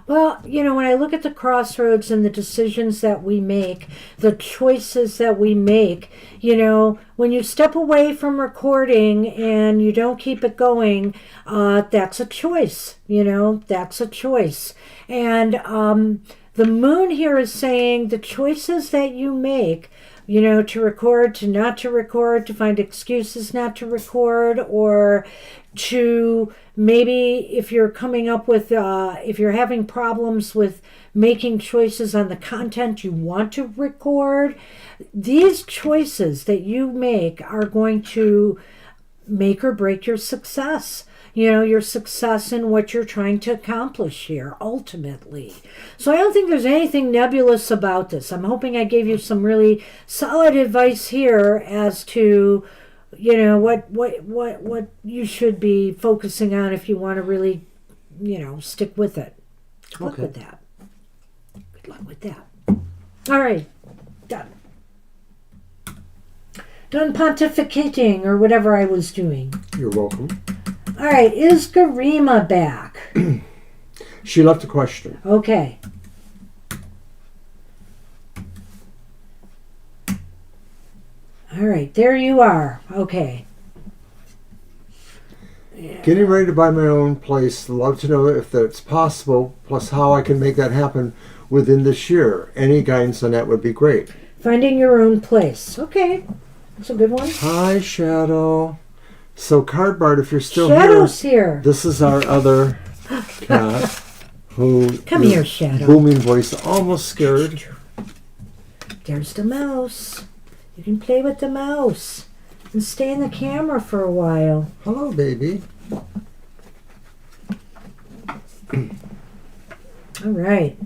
Well, when I look at the crossroads and the decisions that we make, the choices that we make, when you step away from recording and you don't keep it going, that's a choice, that's a choice. And the moon here is saying the choices that you make, to record, to not to record, to find excuses not to record, or to maybe if you're coming up with, if you're having problems with making choices on the content you want to record, these choices that you make are going to make or break your success. Your success in what you're trying to accomplish here, ultimately. So I don't think there's anything nebulous about this. I'm hoping I gave you some really solid advice here as to, what you should be focusing on if you want to really, stick with it. Good luck with that. Good luck with that. All right, done. Done pontificating or whatever I was doing. You're welcome. All right, is Garima back? She left a question. Okay. All right, there you are. Okay. Yeah. Getting ready to buy my own place. Love to know if that's possible, plus how I can make that happen within this year. Any guidance on that would be great. Finding your own place. Okay, that's a good one. Hi, Shadow. So, Cardboard, if you're still Shadow's here. This is our other cat who... Come here, Shadow. Booming voice, almost scared. There's the mouse. You can play with the mouse and stay in the camera for a while. Hello, baby. All right.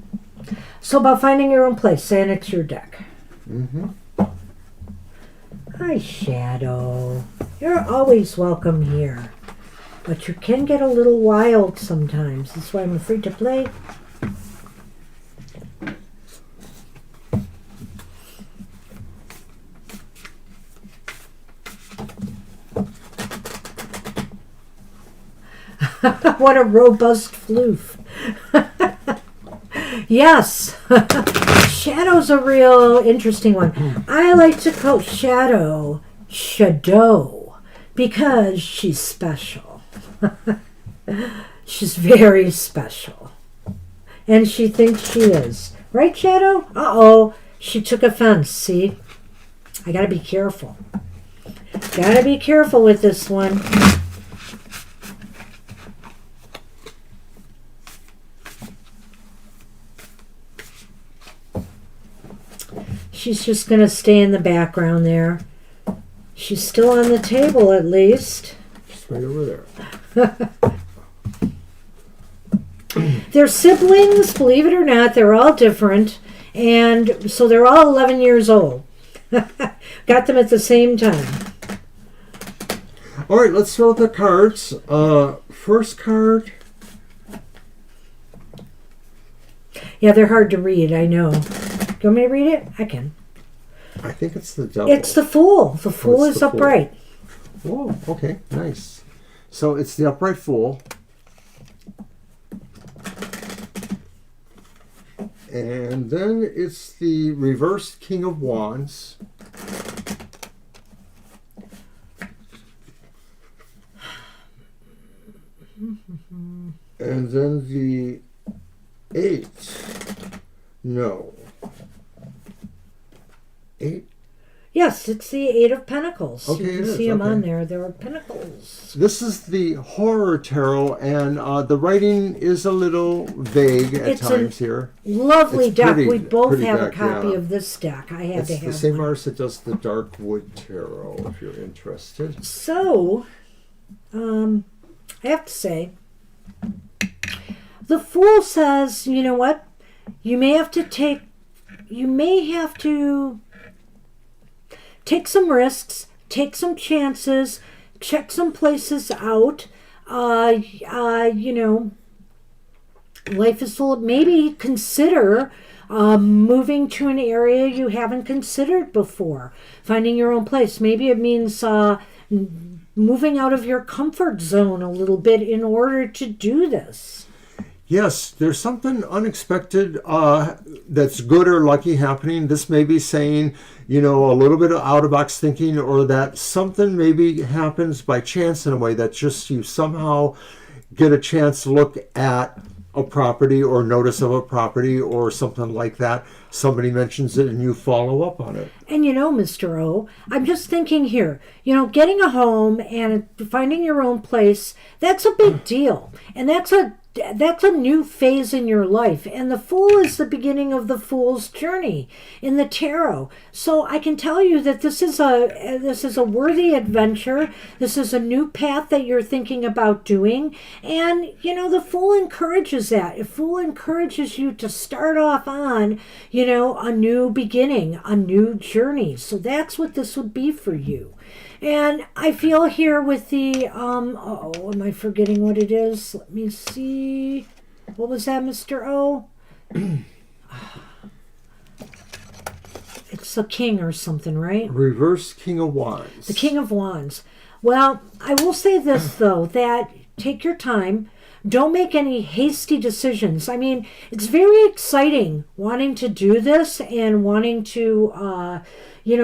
So about finding your own place, say it's your deck. Mm-hmm. Hi, Shadow. You're always welcome here. But you can get a little wild sometimes. That's why I'm afraid to play. What a robust floof. Yes. Shadow's a real interesting one. I like to call Shadow because she's special. She's very special. And she thinks she is. Right, Shadow? Uh-oh. She took offense, see? I gotta be careful. Gotta be careful with this one. She's just going to stay in the background there. She's still on the table, at least. She's right over there. They're siblings, believe it or not. They're all different. And so they're all 11 years old. Got them at the same time. All right, let's throw the cards. First card. Yeah, they're hard to read, I know. Do you want me to read it? I can. I think it's the devil. It's the Fool. The Fool is upright. Oh, okay, nice. So it's the upright Fool. And then it's the reversed King of Wands. And then the 8. No. 8? Yes, it's the Eight of Pentacles. Okay, you it can is, see them okay. on there. There are pentacles. This is the Horror Tarot, and the writing is a little vague at times here. Lovely It's deck. pretty- we both pretty have a deck, copy yeah. of this deck. I had It's to the have same one. artist that does the Darkwood Tarot, if you're interested. So, I have to say, the Fool says, you know what? You may have to take some risks, take some chances, check some places out. Life is full of, maybe consider moving to an area you haven't considered before, finding your own place. Maybe it means moving out of your comfort zone a little bit in order to do this. Yes, there's something unexpected that's good or lucky happening. This may be saying, a little bit of out-of-box thinking, or that something maybe happens by chance in a way that just you somehow get a chance to look at a property or notice of a property or something like that. Somebody mentions it and you follow up on it. And Mr. O, I'm just thinking here, getting a home and finding your own place, that's a big deal. And that's a new phase in your life, and the Fool is the beginning of the Fool's journey in the tarot. So I can tell you that this is a worthy adventure. This is a new path that you're thinking about doing, and the Fool encourages that. The Fool encourages you to start off on a new beginning, a new journey. So that's what this would be for you. And I feel here with the, am I forgetting what it is? Let me see. What was that, Mr. O? It's a king or something, right? Reverse King of Wands. The King of Wands. Well, I will say this, though, that take your time. Don't make any hasty decisions. I mean, it's very exciting wanting to do this and wanting to,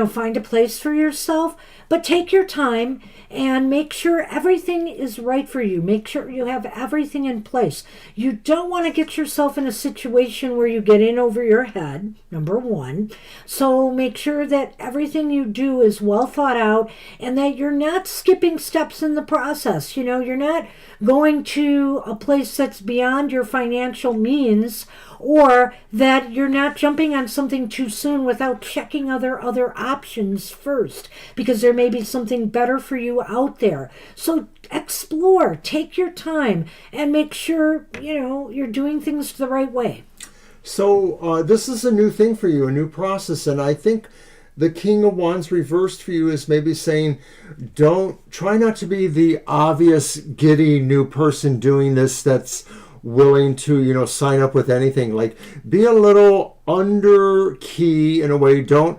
find a place for yourself. But take your time and make sure everything is right for you. Make sure you have everything in place. You don't want to get yourself in a situation where you get in over your head, number one. So make sure that everything you do is well thought out and that you're not skipping steps in the process. You're not going to a place that's beyond your financial means, or that you're not jumping on something too soon without checking other options first, because there may be something better for you out there. So explore, take your time, and make sure you're doing things the right way. So this is a new thing for you, a new process, and I think the King of Wands reversed for you is maybe saying, try not to be the obvious giddy new person doing this that's willing to sign up with anything. Like, be a little under key in a way. Don't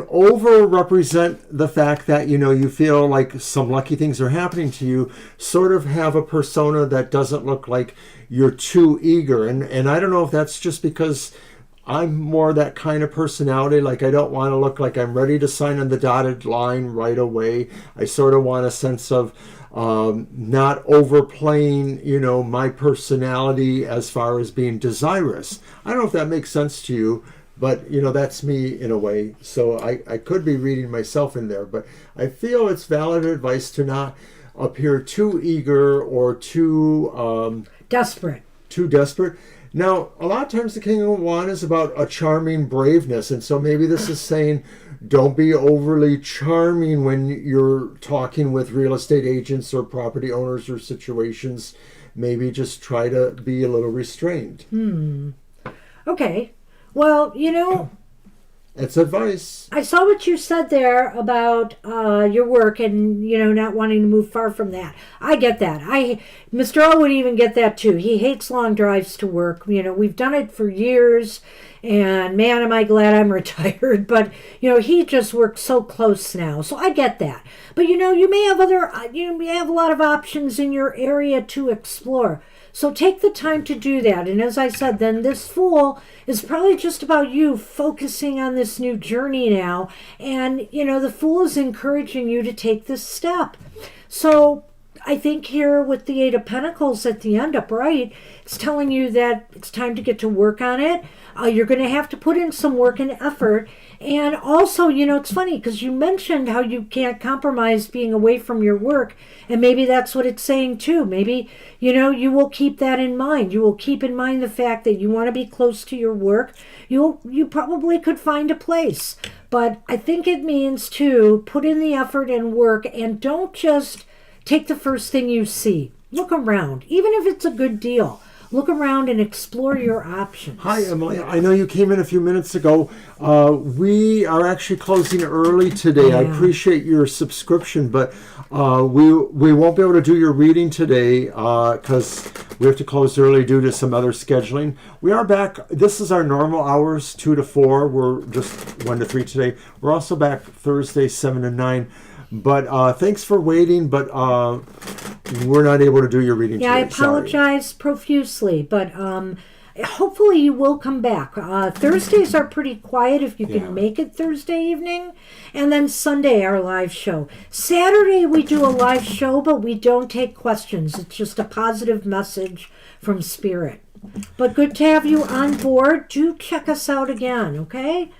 over represent the fact that you feel like some lucky things are happening to you. Sort of have a persona that doesn't look like you're too eager, and I don't know if that's just because I'm more that kind of personality. Like, I don't want to look like I'm ready to sign on the dotted line right away. I sort of want a sense of not overplaying, my personality as far as being desirous. I don't know if that makes sense to you, but, that's me in a way. So I could be reading myself in there, but I feel it's valid advice to not appear too eager or too desperate. Now, a lot of times the King of Wands is about a charming braveness, and so maybe this is saying don't be overly charming when you're talking with real estate agents or property owners or situations. Maybe just try to be a little restrained. Okay. Well, It's advice. I saw what you said there about your work and, not wanting to move far from that. I get that. Mr. O would even get that too. He hates long drives to work. We've done it for years, and man, am I glad I'm retired. But, he just works so close now. So I get that. But, you may have you may have a lot of options in your area to explore. So take the time to do that. And as I said, then this Fool is probably just about you focusing on this new journey now. And, the Fool is encouraging you to take this step. So I think here with the Eight of Pentacles at the end upright, it's telling you that it's time to get to work on it. You're going to have to put in some work and effort. And also, it's funny because you mentioned how you can't compromise being away from your work. And maybe that's what it's saying too. Maybe, you will keep that in mind. You will keep in mind the fact that you want to be close to your work. You probably could find a place. But I think it means to put in the effort and work, and don't just take the first thing you see. Look around, even if it's a good deal. Look around and explore your options. Hi, Emily. I know you came in a few minutes ago. We are actually closing early today. Yeah. I appreciate your subscription, but we won't be able to do your reading today because we have to close early due to some other scheduling. We are back. This is our normal hours, 2 to 4. We're just 1 to 3 today. We're also back Thursday, 7 to 9. But thanks for waiting, but we're not able to do your reading Yeah, today. I apologize profusely, but hopefully you will come back. Thursdays are pretty quiet if you can make it Thursday evening, and then Sunday our live show. Saturday we do a live show, but we don't take questions. It's just a positive message from Spirit. But good to have you on board. Do check us out again, okay?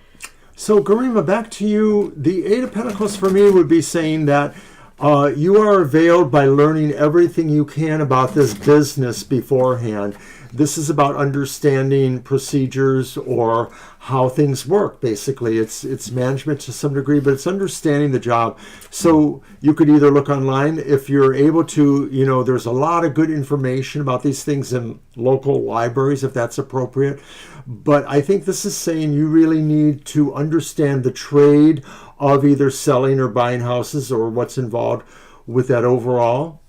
So, Garima, back to you. The Eight of Pentacles for me would be saying that you are veiled by learning everything you can about this business beforehand. This is about understanding procedures or how things work, basically. It's management to some degree, but it's understanding the job. So you could either look online if you're able to, there's a lot of good information about these things in local libraries, if that's appropriate. But I think this is saying you really need to understand the trade of either selling or buying houses or what's involved with that overall.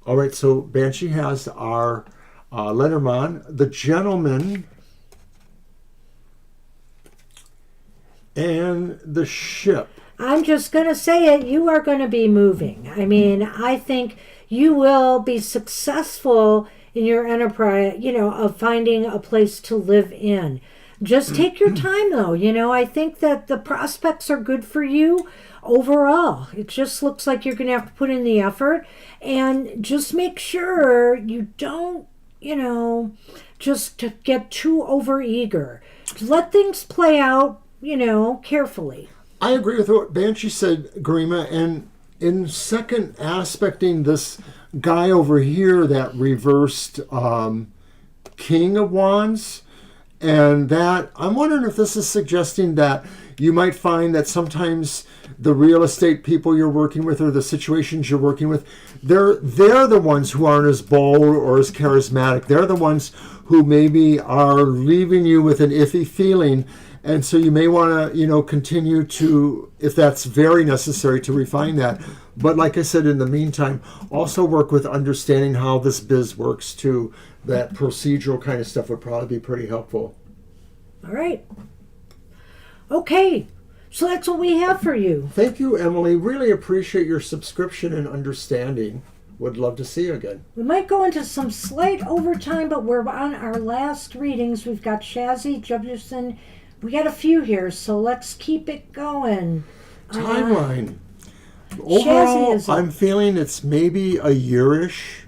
All right, so Banshee has our Lenormand, the Gentleman, and the Ship. I'm just going to say it. You are going to be moving. I mean, I think you will be successful in your enterprise, of finding a place to live in. Just take your time, though. I think that the prospects are good for you overall. It just looks like you're going to have to put in the effort, and just make sure you don't, just to get too overeager. Let things play out, carefully. I agree with what Banshee said, Garima, and in second aspecting this guy over here that reversed King of Wands, and that I'm wondering if this is suggesting that you might find that sometimes the real estate people you're working with or the situations you're working with, they're the ones who aren't as bold or as charismatic. They're the ones who maybe are leaving you with an iffy feeling. And so you may want to, continue to, if that's very necessary, to refine that. But like I said, in the meantime, also work with understanding how this biz works too. That procedural kind of stuff would probably be pretty helpful. All right. Okay. So that's what we have for you. Thank you, Emily. Really appreciate your subscription and understanding. Would love to see you again. We might go into some slight overtime, but we're on our last readings. We've got Shazzy, Jefferson. We got a few here, so let's keep it going. Timeline. Overall, I'm feeling it's maybe a year-ish.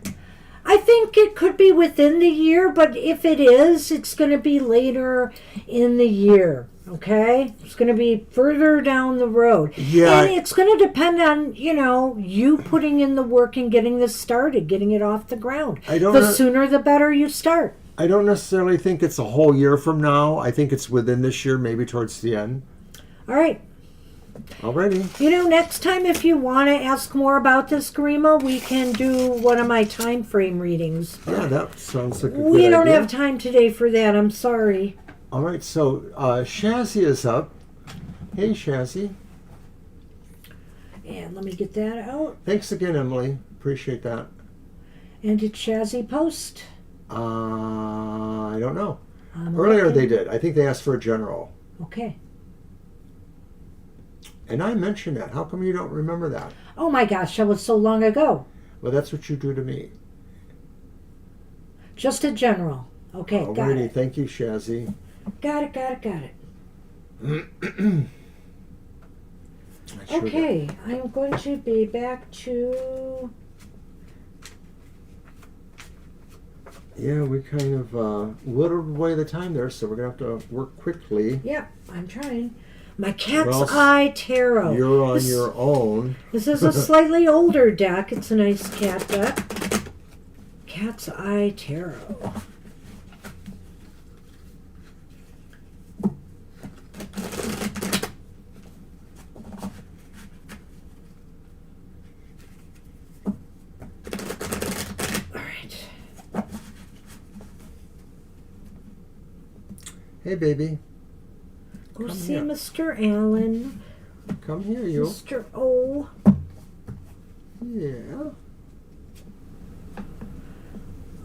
I think it could be within the year, but if it is, it's going to be later in the year, okay? It's going to be further down the road. Yeah. And it's going to depend on, you putting in the work and getting this started, getting it off the ground. The sooner the better you start. I don't necessarily think it's a whole year from now. I think it's within this year, maybe towards the end. All right. Alrighty. Next time if you want to ask more about this, Garima, we can do one of my time frame readings. Yeah, that sounds like a good idea. We don't have time today for that. I'm sorry. All right, so Shazzy is up. Hey, Shazzy. And let me get that out. Thanks again, Emily. Appreciate that. And did Shazzy post? I don't know. Earlier they did. I think they asked for a general. Okay. And I mentioned that. How come you don't remember that? Oh my gosh, that was so long ago. Well, that's what you do to me. Just a general. Okay, got it. Thank you, Shazzy. Got it. Okay, I'm going to be back to Yeah, we kind of whittled away the time there, so we're going to have to work quickly. Yeah, I'm trying. My Cat's Well, Eye Tarot. You're on your own. This is a slightly older deck. It's a nice cat deck. Cat's Eye Tarot. Hey, baby. Go Come see here. Mr. Allen. Come here, you. Mr. O. Yeah.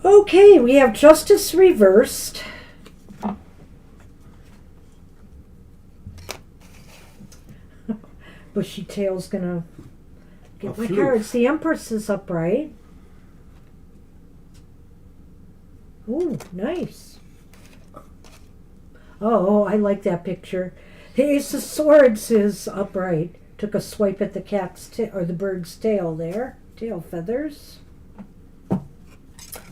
Okay, we have Justice reversed. Bushy Tail's gonna get my cards. The Empress is upright. Ooh, nice. Oh, I like that picture. The Ace of Swords is upright. Took a swipe at the cat's or the bird's tail there. Tail feathers. All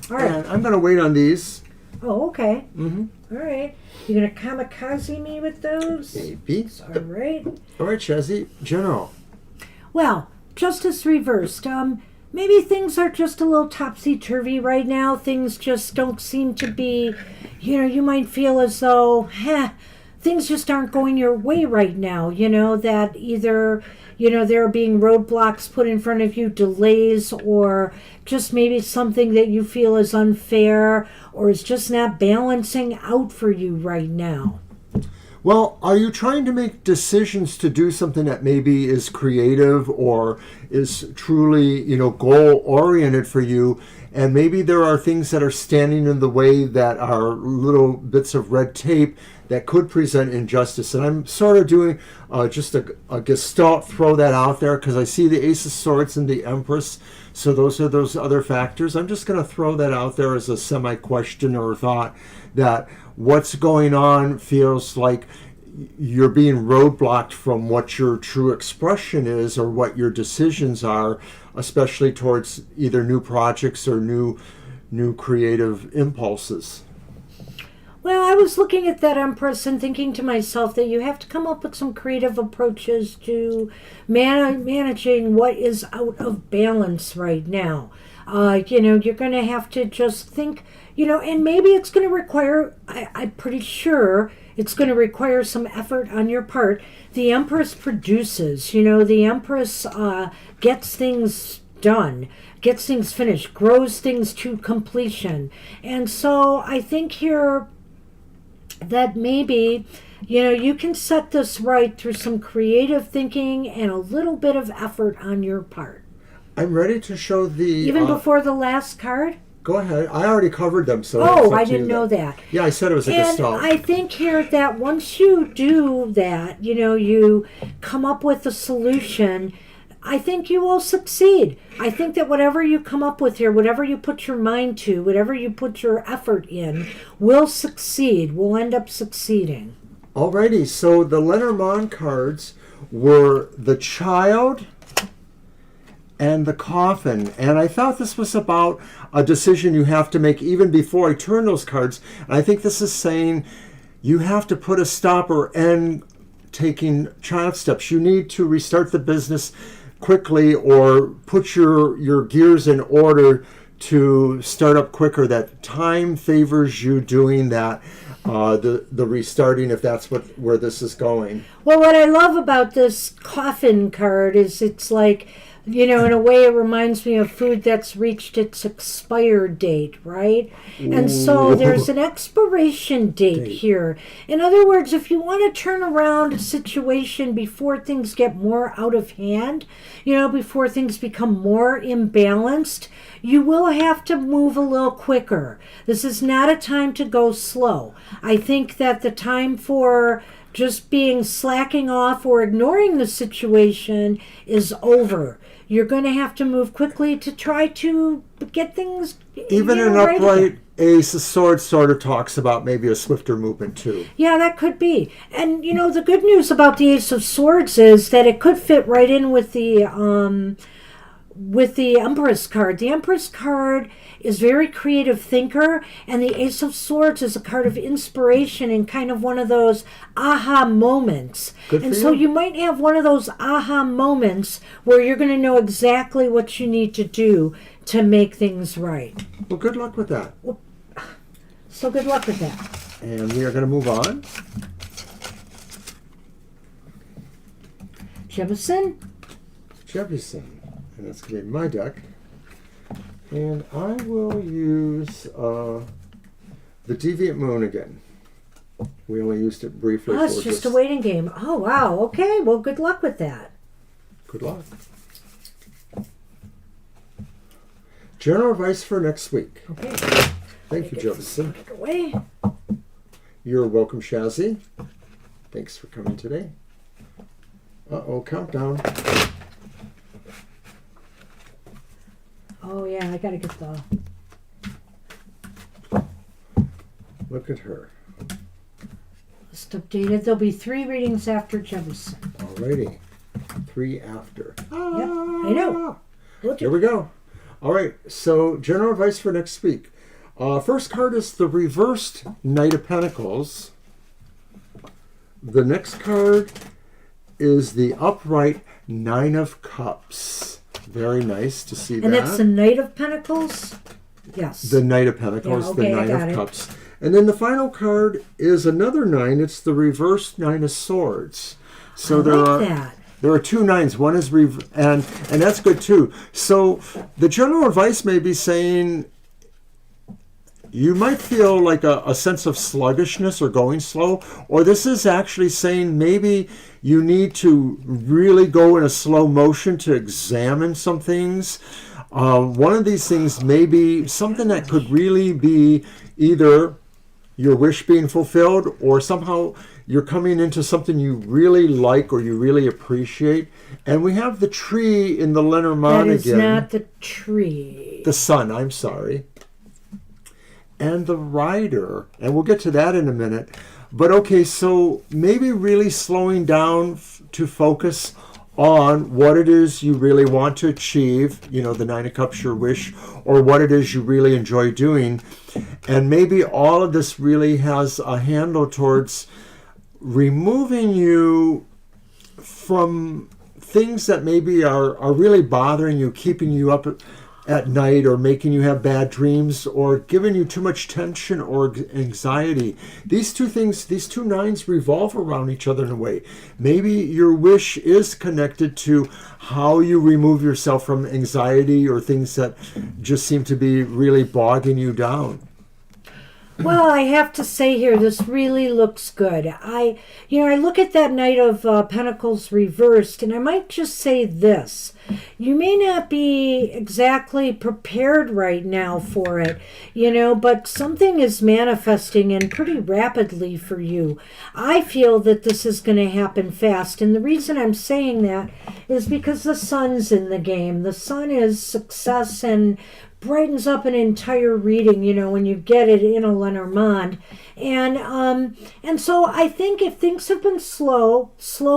right. And I'm going to wait on these. Oh, okay. Mm-hmm. All right. You're gonna kamikaze me with those? Maybe. All right. All right, Chazzy. General. Well, Justice reversed. Maybe things are just a little topsy-turvy right now. Things just don't seem to be, you might feel as though, things just aren't going your way right now. That either, there are being roadblocks put in front of you, delays, or just maybe something that you feel is unfair or is just not balancing out for you right now. Well, are you trying to make decisions to do something that maybe is creative or is truly, goal-oriented for you? And maybe there are things that are standing in the way that are little bits of red tape that could present injustice. And I'm sort of doing just a gestalt, throw that out there, because I see the Ace of Swords and the Empress. So those are those other factors. I'm just going to throw that out there as a semi-question or thought that what's going on feels like you're being roadblocked from what your true expression is or what your decisions are, especially towards either new projects or new creative impulses. Well, I was looking at that Empress and thinking to myself that you have to come up with some creative approaches to managing what is out of balance right now. You're going to have to just think, and maybe it's going to require, I'm pretty sure it's going to require some effort on your part. The Empress produces, the Empress gets things done, gets things finished, grows things to completion. And so I think here that maybe, you can set this right through some creative thinking and a little bit of effort on your part. I'm ready to show the... Even before the last card? Go ahead. I already covered them, so... Oh, I didn't know that. Yeah, I said it was a gestalt. And I think here that once you do that, you come up with a solution, I think you will succeed. I think that whatever you come up with here, whatever you put your mind to, whatever you put your effort in, will succeed, will end up succeeding. Alrighty, so the Lenormand cards were the Child and the Coffin. And I thought this was about a decision you have to make even before I turn those cards. And I think this is saying you have to put a stop or end taking child steps. You need to restart the business quickly or put your gears in order to start up quicker. That time favors you doing that, the restarting, if that's where this is going. Well, what I love about this Coffin card is it's like, in a way it reminds me of food that's reached its expired date, right? And so there's an expiration date here. In other words, if you want to turn around a situation before things get more out of hand, before things become more imbalanced, you will have to move a little quicker. This is not a time to go slow. I think that the time for just being slacking off or ignoring the situation is over. You're going to have to move quickly to try to get things even an right upright again. Ace of Swords sort of talks about maybe a swifter movement too. Yeah, that could be. And the good news about the Ace of Swords is that it could fit right in with the with the Empress card. The Empress card is very creative thinker, and the Ace of Swords is a card of inspiration and kind of one of those aha moments. Good for and so you. you might have one of those aha moments where you're going to know exactly what you need to do to make things right. Well, good luck with that. So good luck with that. And we are going to move on. Jemison? Jefferson. And that's going to be my deck. And I will use the Deviant Moon again. We only used it briefly. Oh, it's just a waiting game. Oh, wow. Okay, well, good luck with that. Good luck. General advice for next week. Okay. Thank you, Jefferson. Put it away. You're welcome, Shazzy. Thanks for coming today. Uh-oh, countdown. Oh, yeah, I got to get the... Look at her. list updated. There'll be 3 readings after Jefferson. Alrighty. 3 after. Yep, I know. Here we go. All right, so general advice for next week. First card is the reversed Knight of Pentacles. The next card is the upright Nine of Cups. Very nice to see that. And that's the Knight of Pentacles? Yes. The Knight of Pentacles, Yeah, okay, the I Nine got of it. Cups. And then the final card is another 9. It's the reversed Nine of Swords. So there are 2 9s. One is and that's good too. So the general advice may be saying you might feel like a sense of sluggishness or going slow, or this is actually saying maybe you need to really go in a slow motion to examine some things. One of these things may be something that could really be either your wish being fulfilled, or somehow you're coming into something you really like or you really appreciate. And we have the tree in the Lenormand again. That is not the tree. The sun, I'm sorry. And the rider, and we'll get to that in a minute. But okay, so maybe really slowing down to focus on what it is you really want to achieve, you know, the 9 of Cups, your wish, or what it is you really enjoy doing. And maybe all of this really has a handle towards removing you from things that maybe are really bothering you, keeping you up at night, or making you have bad dreams, or giving you too much tension or anxiety. These 2 things, these 2 9s revolve around each other in a way. Maybe your wish is connected to how you remove yourself from anxiety or things that just seem to be really bogging you down. Well, I have to say here, this really looks good. I look at that Knight of Pentacles reversed, and I might just say this. You may not be exactly prepared right now for it, but something is manifesting and pretty rapidly for you. I feel that this is going to happen fast, and the reason I'm saying that is because the sun's in the game. The sun is success and brightens up an entire reading, when you get it in a Lenormand. And so I think if things have been slow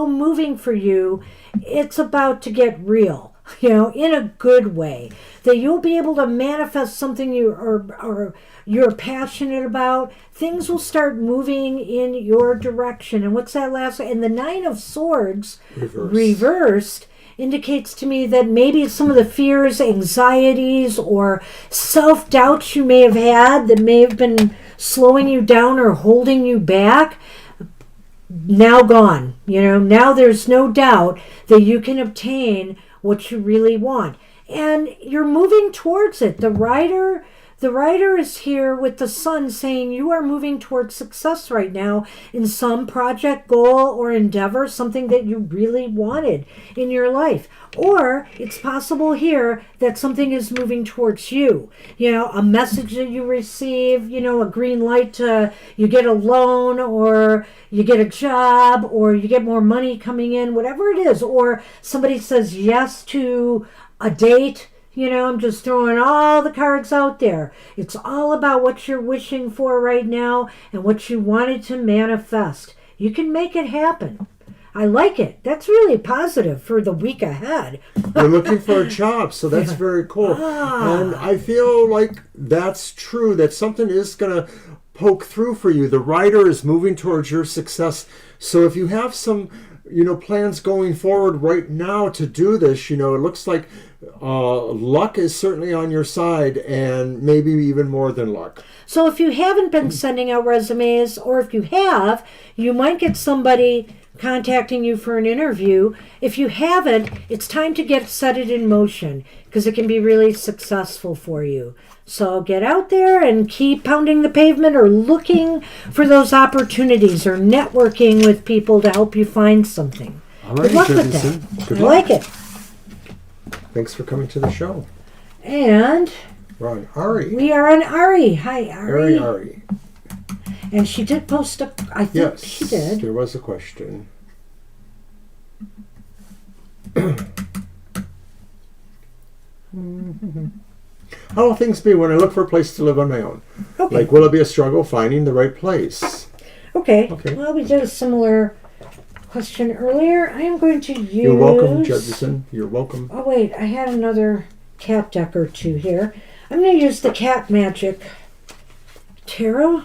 moving for you, it's about to get real, in a good way. That you'll be able to manifest something you're passionate about. Things will start moving in your direction. And what's that last? And the 9 of Swords reversed indicates to me that maybe some of the fears, anxieties, or self-doubts you may have had that may have been slowing you down or holding you back, now gone. Now there's no doubt that you can obtain what you really want. And you're moving towards it. The rider is here with the sun saying you are moving towards success right now in some project, goal, or endeavor, something that you really wanted in your life. Or it's possible here that something is moving towards you. A message that you receive, a green light to, you get a loan, or you get a job, or you get more money coming in, whatever it is. Or somebody says yes to a date. I'm just throwing all the cards out there. It's all about what you're wishing for right now and what you wanted to manifest. You can make it happen. I like it. That's really positive for the week ahead. You're looking for a job, so that's very cool. And I feel like that's true, that something is going to poke through for you. The rider is moving towards your success. So if you have some, plans going forward right now to do this, it looks like luck is certainly on your side, and maybe even more than luck. So if you haven't been sending out resumes, or if you have, you might get somebody contacting you for an interview. If you haven't, it's time to set it in motion, because it can be really successful for you. So get out there and keep pounding the pavement, or looking for those opportunities, or networking with people to help you find something. All right, good luck with Jefferson. that. Good I luck. like it. Thanks for coming to the show. And we're on Ari. we are on Ari. Hi, Ari. Ari. And she did post up. I think Yes, she did. there was a question. How will things be when I look for a place to live on my own? Okay. Like, will it be a struggle finding the right place? Okay. Okay. Well, we did a similar question earlier. I am going to use... You're welcome, Jefferson. You're welcome. Oh, wait. I had another cat deck or two here. I'm going to use the Cat Magic Tarot.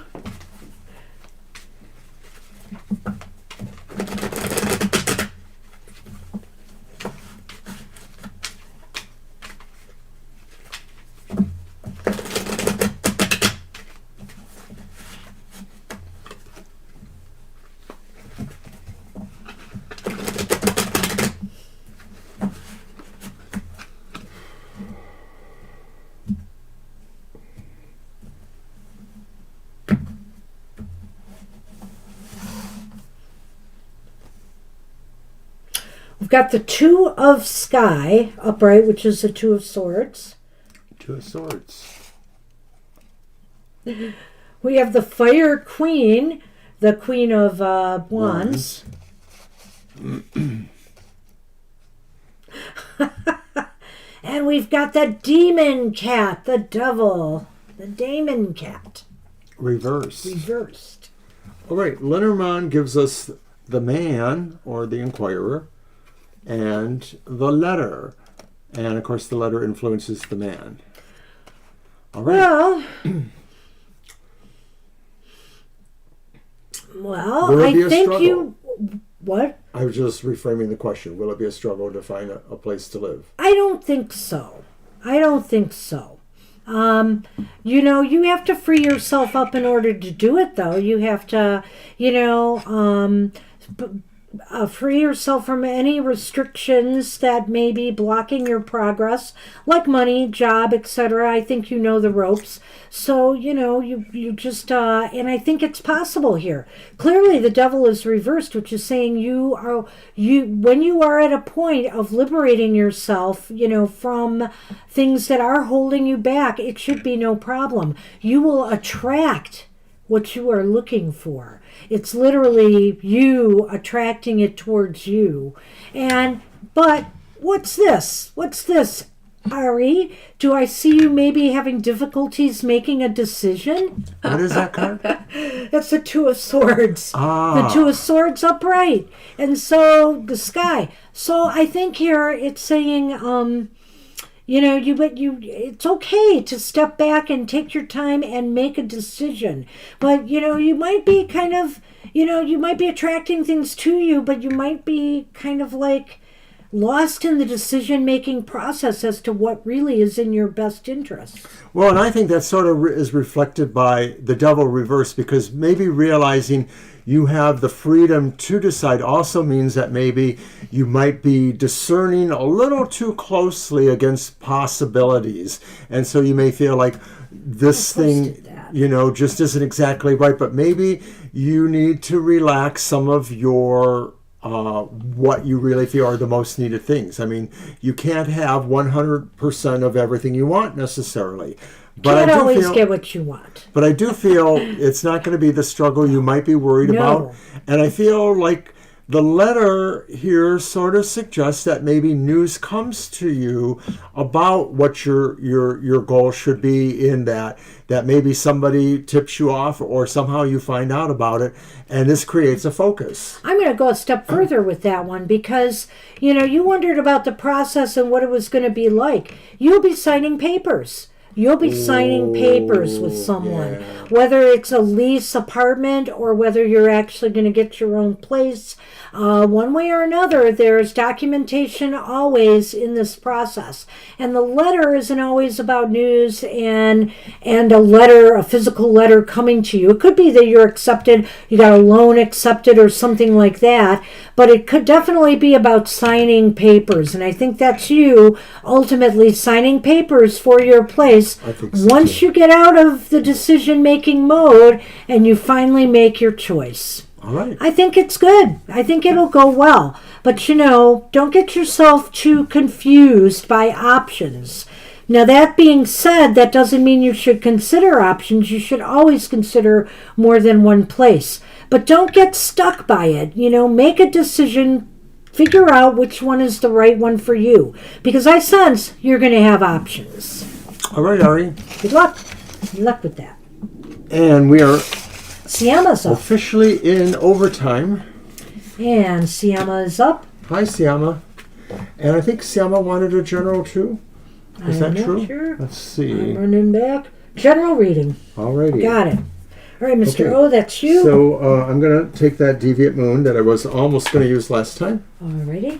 We've got the Two of Sky upright, which is the Two of Swords. Two of Swords. We have the Fire Queen, the Queen of Wands. And we've got the Demon Cat, the Devil, the Daemon Cat. Reversed. Reversed. All right, Lenormand gives us the Man, or the Inquirer, and the Letter. And, of course, the Letter influences the Man. All right. Well, I think you... What? I was just reframing the question. Will it be a struggle to find a place to live? I don't think so. I don't think so. You have to free yourself up in order to do it, though. You have to, free yourself from any restrictions that may be blocking your progress, like money, job, etc. I think you know the ropes. So, you just, and I think it's possible here. Clearly, the Devil is reversed, which is saying when you are at a point of liberating yourself, from things that are holding you back, it should be no problem. You will attract what you are looking for. It's literally you attracting it towards you. But what's this? What's this, Ari? Do I see you maybe having difficulties making a decision? What is that card? That's the Two of Swords. The Two of Swords upright. And so the Sky. So I think here it's saying, it's okay to step back and take your time and make a decision. But, you might be kind of, you might be attracting things to you, but you might be kind of like lost in the decision-making process as to what really is in your best interest. Well, and I think that sort of is reflected by the Devil reversed, because maybe realizing you have the freedom to decide also means that maybe you might be discerning a little too closely against possibilities. And so you may feel like this thing, just isn't exactly right. But maybe you need to relax some of your what you really feel are the most needed things. I mean, you can't have 100% of everything you want necessarily. But Can't always get what you want. But I do feel it's not going to be the struggle you might be worried about. And I feel like The letter here sort of suggests that maybe news comes to you about what your goal should be in that maybe somebody tips you off or somehow you find out about it, and this creates a focus. I'm going to go a step further with that one because, you wondered about the process and what it was going to be like. You'll be signing papers. You'll be signing papers with someone, whether it's a lease apartment or whether you're actually going to get your own place. One way or another, there's documentation always in this process. And the letter isn't always about news and a physical letter coming to you. It could be that you're accepted, you got a loan accepted or something like that, but it could definitely be about signing papers. And I think that's you ultimately signing papers for your place. I think so Once too. you get out of the decision-making mode and you finally make your choice. All right. I think it's good. I think it'll go well. But, don't get yourself too confused by options. Now, that being said, that doesn't mean you should consider options. You should always consider more than one place. But don't get stuck by it. Make a decision. Figure out which one is the right one for you. Because I sense you're going to have options. All right, Ari. Good luck. Good luck with that. And we are Siama's up. officially in overtime. And Siama is up. Hi, Siama. And I think Siama wanted a general too. Is that I'm not true? sure. Let's see. I'm running back. General reading. Alrighty. Got it. All right, Mr. Okay. O, that's you. So I'm going to take that Deviant Moon that I was almost going to use last time. Alrighty.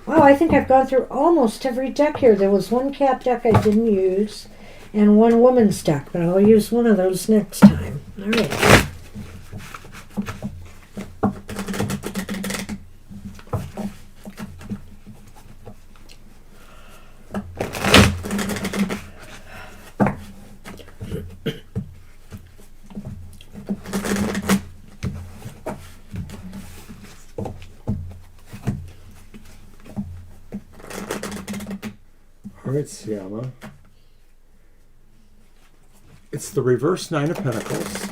Wow, I think I've gone through almost every deck here. There was one cat deck I didn't use and one woman's deck, but I'll use one of those next time. All right. All right, Siama. It's the reverse Nine of Pentacles.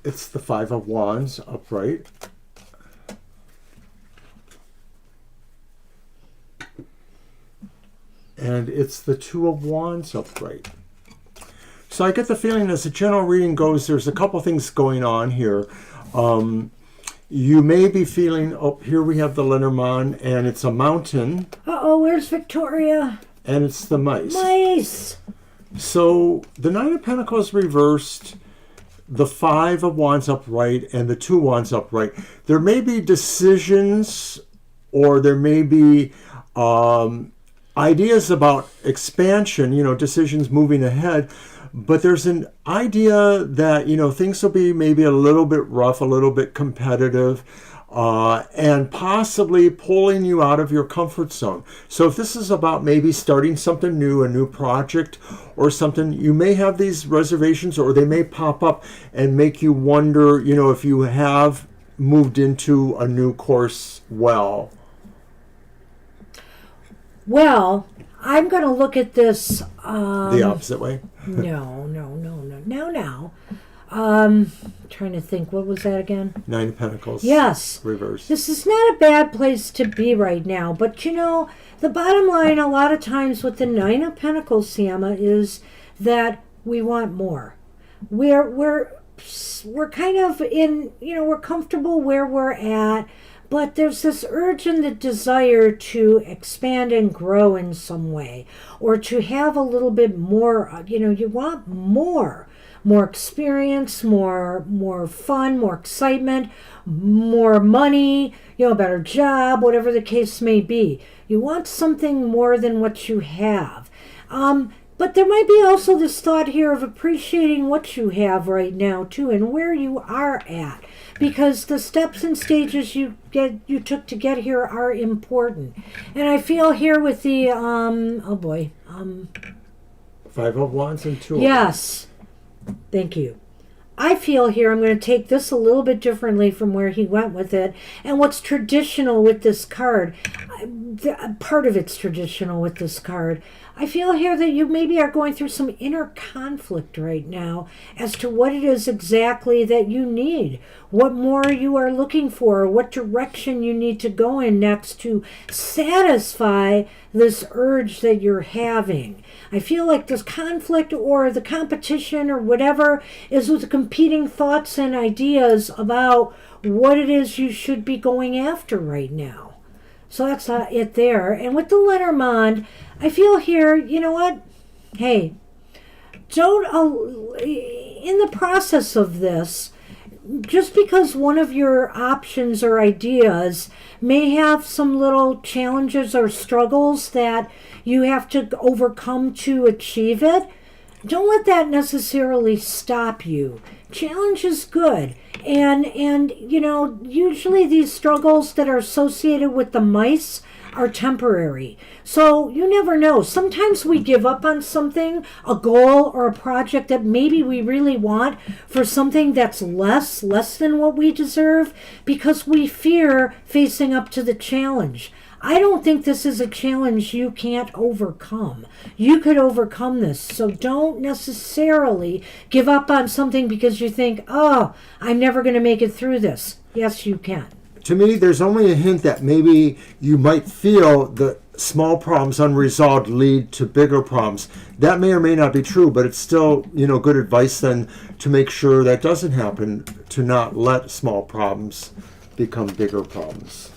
It's the Five of Wands upright. And it's the Two of Wands upright. So I get the feeling as the general reading goes, there's a couple things going on here. You may be feeling, here we have the Lenormand, and it's a mountain, Uh-oh, where's Victoria? and it's the mice. Mice. So the Nine of Pentacles reversed, the Five of Wands upright, and the Two Wands upright. There may be decisions, or there may be ideas about expansion, decisions moving ahead. But there's an idea that, things will be maybe a little bit rough, a little bit competitive, and possibly pulling you out of your comfort zone. So if this is about maybe starting something new, a new project or something, you may have these reservations, or they may pop up and make you wonder, if you have moved into a new course well. Well, I'm going to look at this. The opposite way? No. Trying to think, what was that again? Nine of Pentacles. Yes. Reverse. This is not a bad place to be right now, but the bottom line a lot of times with the Nine of Pentacles, Siama, is that we want more. We're kind of in, we're comfortable where we're at, but there's this urge and the desire to expand and grow in some way, or to have a little bit more, you want more experience, more fun, more excitement, more money, a better job, whatever the case may be. You want something more than what you have. But there might be also this thought here of appreciating what you have right now too, and where you are at, because the steps and stages you took to get here are important. And I feel here with the Five of Wands and Two of yes, thank you. I feel here I'm going to take this a little bit differently from where he went with it. And what's traditional with this card, part of it's traditional with this card. I feel here that you maybe are going through some inner conflict right now as to what it is exactly that you need, what more you are looking for, what direction you need to go in next to satisfy this urge that you're having. I feel like this conflict or the competition or whatever is with competing thoughts and ideas about what it is you should be going after right now. So that's it there. And with the Lenormand, I feel here, you know what? Hey, don't, in the process of this, just because one of your options or ideas may have some little challenges or struggles that you have to overcome to achieve it, don't let that necessarily stop you. Challenge is good. And you know, usually these struggles that are associated with the mice are temporary. So you never know. Sometimes we give up on something, a goal or a project that maybe we really want for something that's less than what we deserve because we fear facing up to the challenge. I don't think this is a challenge you can't overcome. You could overcome this. So don't necessarily give up on something because you think, oh, I'm never going to make it through this. Yes, you can. To me, there's only a hint that maybe you might feel that small problems unresolved lead to bigger problems. That may or may not be true, but it's still, good advice then to make sure that doesn't happen, to not let small problems become bigger problems.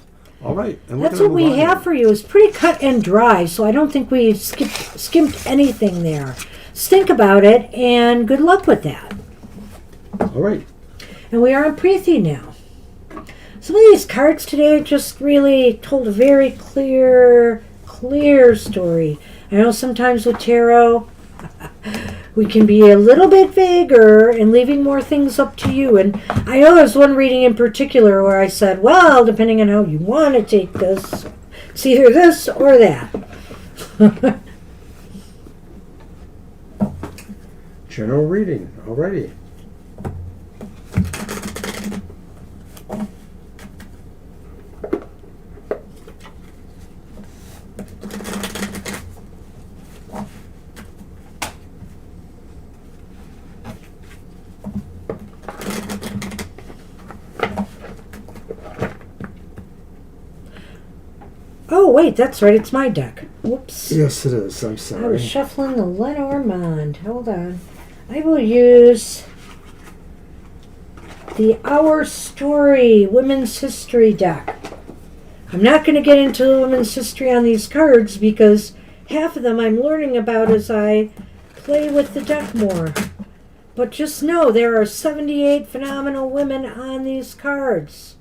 All right. And that's what we have for you. It's pretty cut and dry, so I don't think we skimped anything there. Just think about it, and good luck with that. All right. And we are on Preeti now. Some of these cards today just really told a very clear story. I know sometimes with tarot, we can be a little bit vaguer and leaving more things up to you. And I know there's one reading in particular where I said, well, depending on how you want to take this, it's either this or that. General reading already. Oh, wait, that's right. It's my deck. Whoops. Yes, it is. I'm sorry. I was shuffling the Lenormand. Hold on. I will use the Our Story Women's History deck. I'm not going to get into the women's history on these cards because half of them I'm learning about as I play with the deck more. But just know there are 78 phenomenal women on these cards.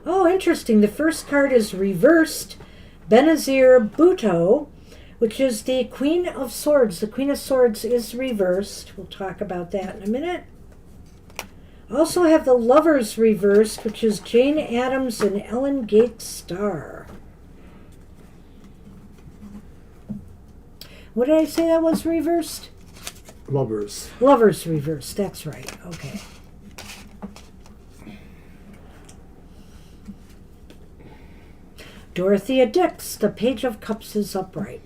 Oh, interesting. The first card is reversed. Benazir Bhutto, which is the Queen of Swords. The Queen of Swords is reversed. We'll talk about that in a minute. Also have the Lovers reversed, which is Jane Addams and Ellen Gates Starr. What did I say that was reversed? Lovers. Lovers reversed. That's right. Okay. Dorothea Dix, the Page of Cups is upright.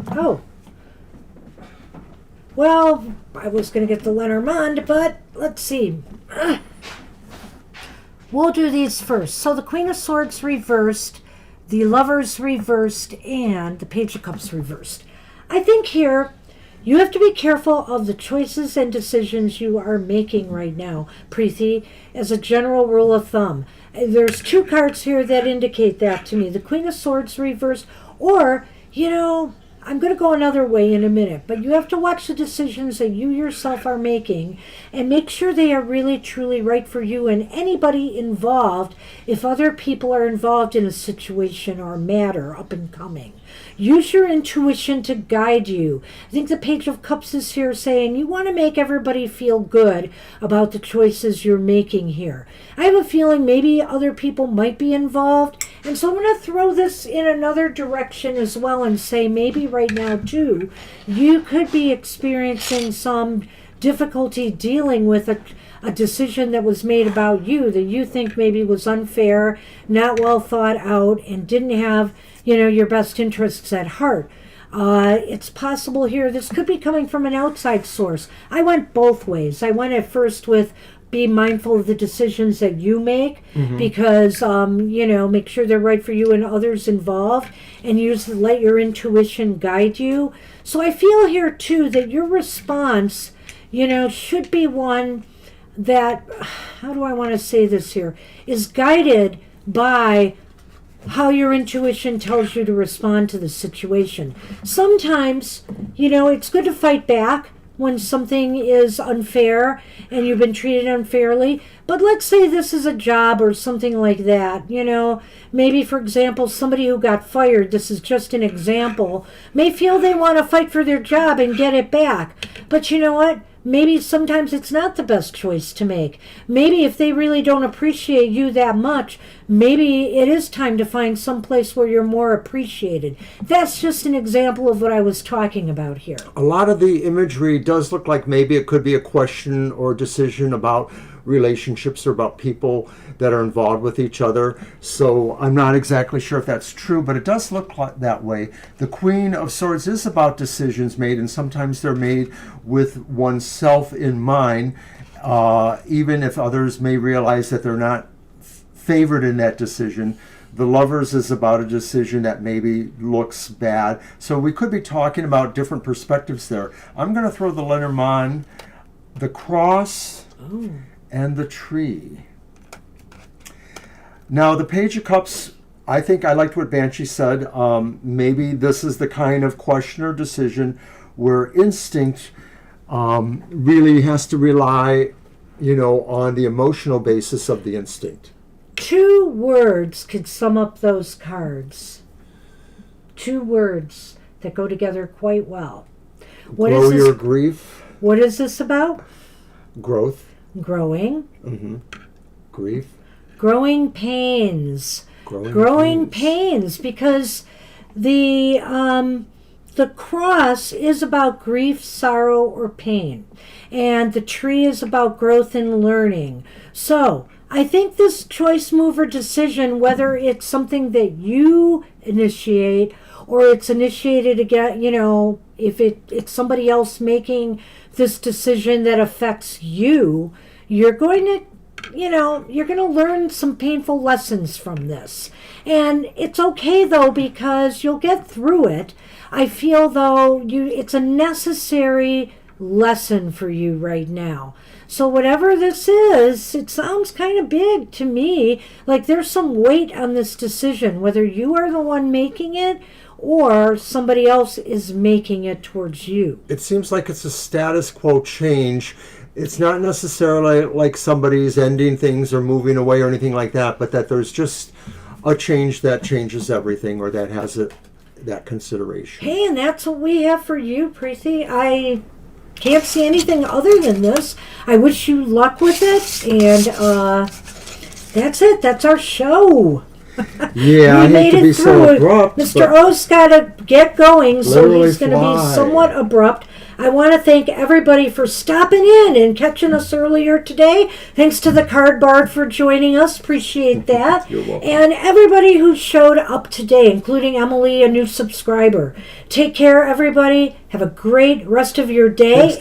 Oh. Well, I was going to get the Lenormand, but let's see. We'll do these first. So the Queen of Swords reversed, the Lovers reversed, and the Page of Cups reversed. I think here you have to be careful of the choices and decisions you are making right now, Preeti, as a general rule of thumb. There's two cards here that indicate that to me. The Queen of Swords reversed, or, I'm going to go another way in a minute, but you have to watch the decisions that you yourself are making and make sure they are really, truly right for you and anybody involved if other people are involved in a situation or matter up and coming. Use your intuition to guide you. I think the Page of Cups is here saying you want to make everybody feel good about the choices you're making here. I have a feeling maybe other people might be involved, and so I'm going to throw this in another direction as well and say maybe right now too, you could be experiencing some difficulty dealing with a decision that was made about you that you think maybe was unfair, not well thought out, and didn't have, your best interests at heart. It's possible here, this could be coming from an outside source. I went both ways. I went at first with be mindful of the decisions that you make because, make sure they're right for you and others involved, and let your intuition guide you. So I feel here too that your response, should be one that, how do I want to say this here, is guided by how your intuition tells you to respond to the situation. Sometimes, it's good to fight back when something is unfair and you've been treated unfairly. But let's say this is a job or something like that. Maybe, for example, somebody who got fired, this is just an example, may feel they want to fight for their job and get it back. But you know what? Maybe sometimes it's not the best choice to make. Maybe if they really don't appreciate you that much, maybe it is time to find some place where you're more appreciated. That's just an example of what I was talking about here. A lot of the imagery does look like maybe it could be a question or decision about relationships or about people that are involved with each other. So I'm not exactly sure if that's true, but it does look like that way. The Queen of Swords is about decisions made, and sometimes they're made with oneself in mind, even if others may realize that they're not favored in that decision. The Lovers is about a decision that maybe looks bad. So we could be talking about different perspectives there. I'm going to throw the Lenormand, the Cross, and the Tree. Now, the Page of Cups, I think I liked what Banshee said. Maybe this is the kind of question or decision where instinct really has to rely, on the emotional basis of the instinct. 2 words could sum up those cards. 2 words that go together quite well. Grow your grief. What is this about? Growth. Growing. Grief. Growing pains. Growing pains, because the cross is about grief, sorrow, or pain. And the tree is about growth and learning. So I think this choice mover decision, whether it's something that you initiate or it's initiated again, if it's somebody else making this decision that affects you, you're going to learn some painful lessons from this. And it's okay, though, because you'll get through it. I feel, though, it's a necessary lesson for you right now. So whatever this is, it sounds kind of big to me. Like there's some weight on this decision, whether you are the one making it or somebody else is making it towards you. It seems like it's a status quo change. It's not necessarily like somebody's ending things or moving away or anything like that, but that there's just a change that changes everything, or that has that consideration. Hey, and that's what we have for you, Preeti. I can't see anything other than this. I wish you luck with it, and that's it. That's our show. Yeah, I hate to be so abrupt. Mr. O's got to get going, so he's going to fly. be somewhat abrupt. I want to thank everybody for stopping in and catching us earlier today. Thanks to the Card Bard for joining us. Appreciate that. You're welcome. And everybody who showed up today, including Emily, a new subscriber. Take care, everybody. Have a great rest of your day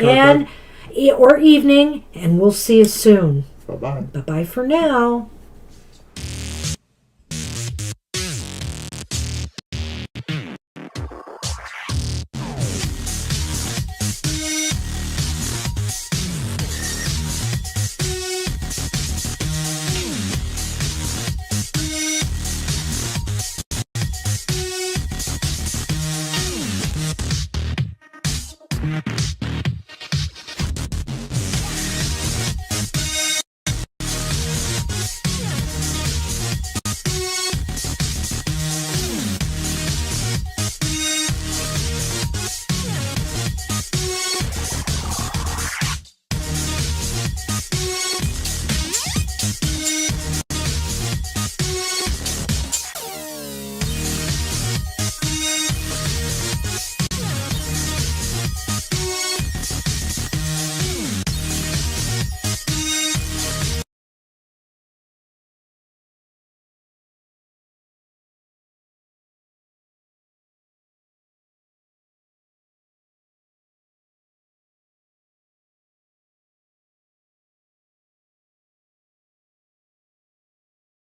or evening, and we'll see you soon. Bye-bye. Bye-bye for now.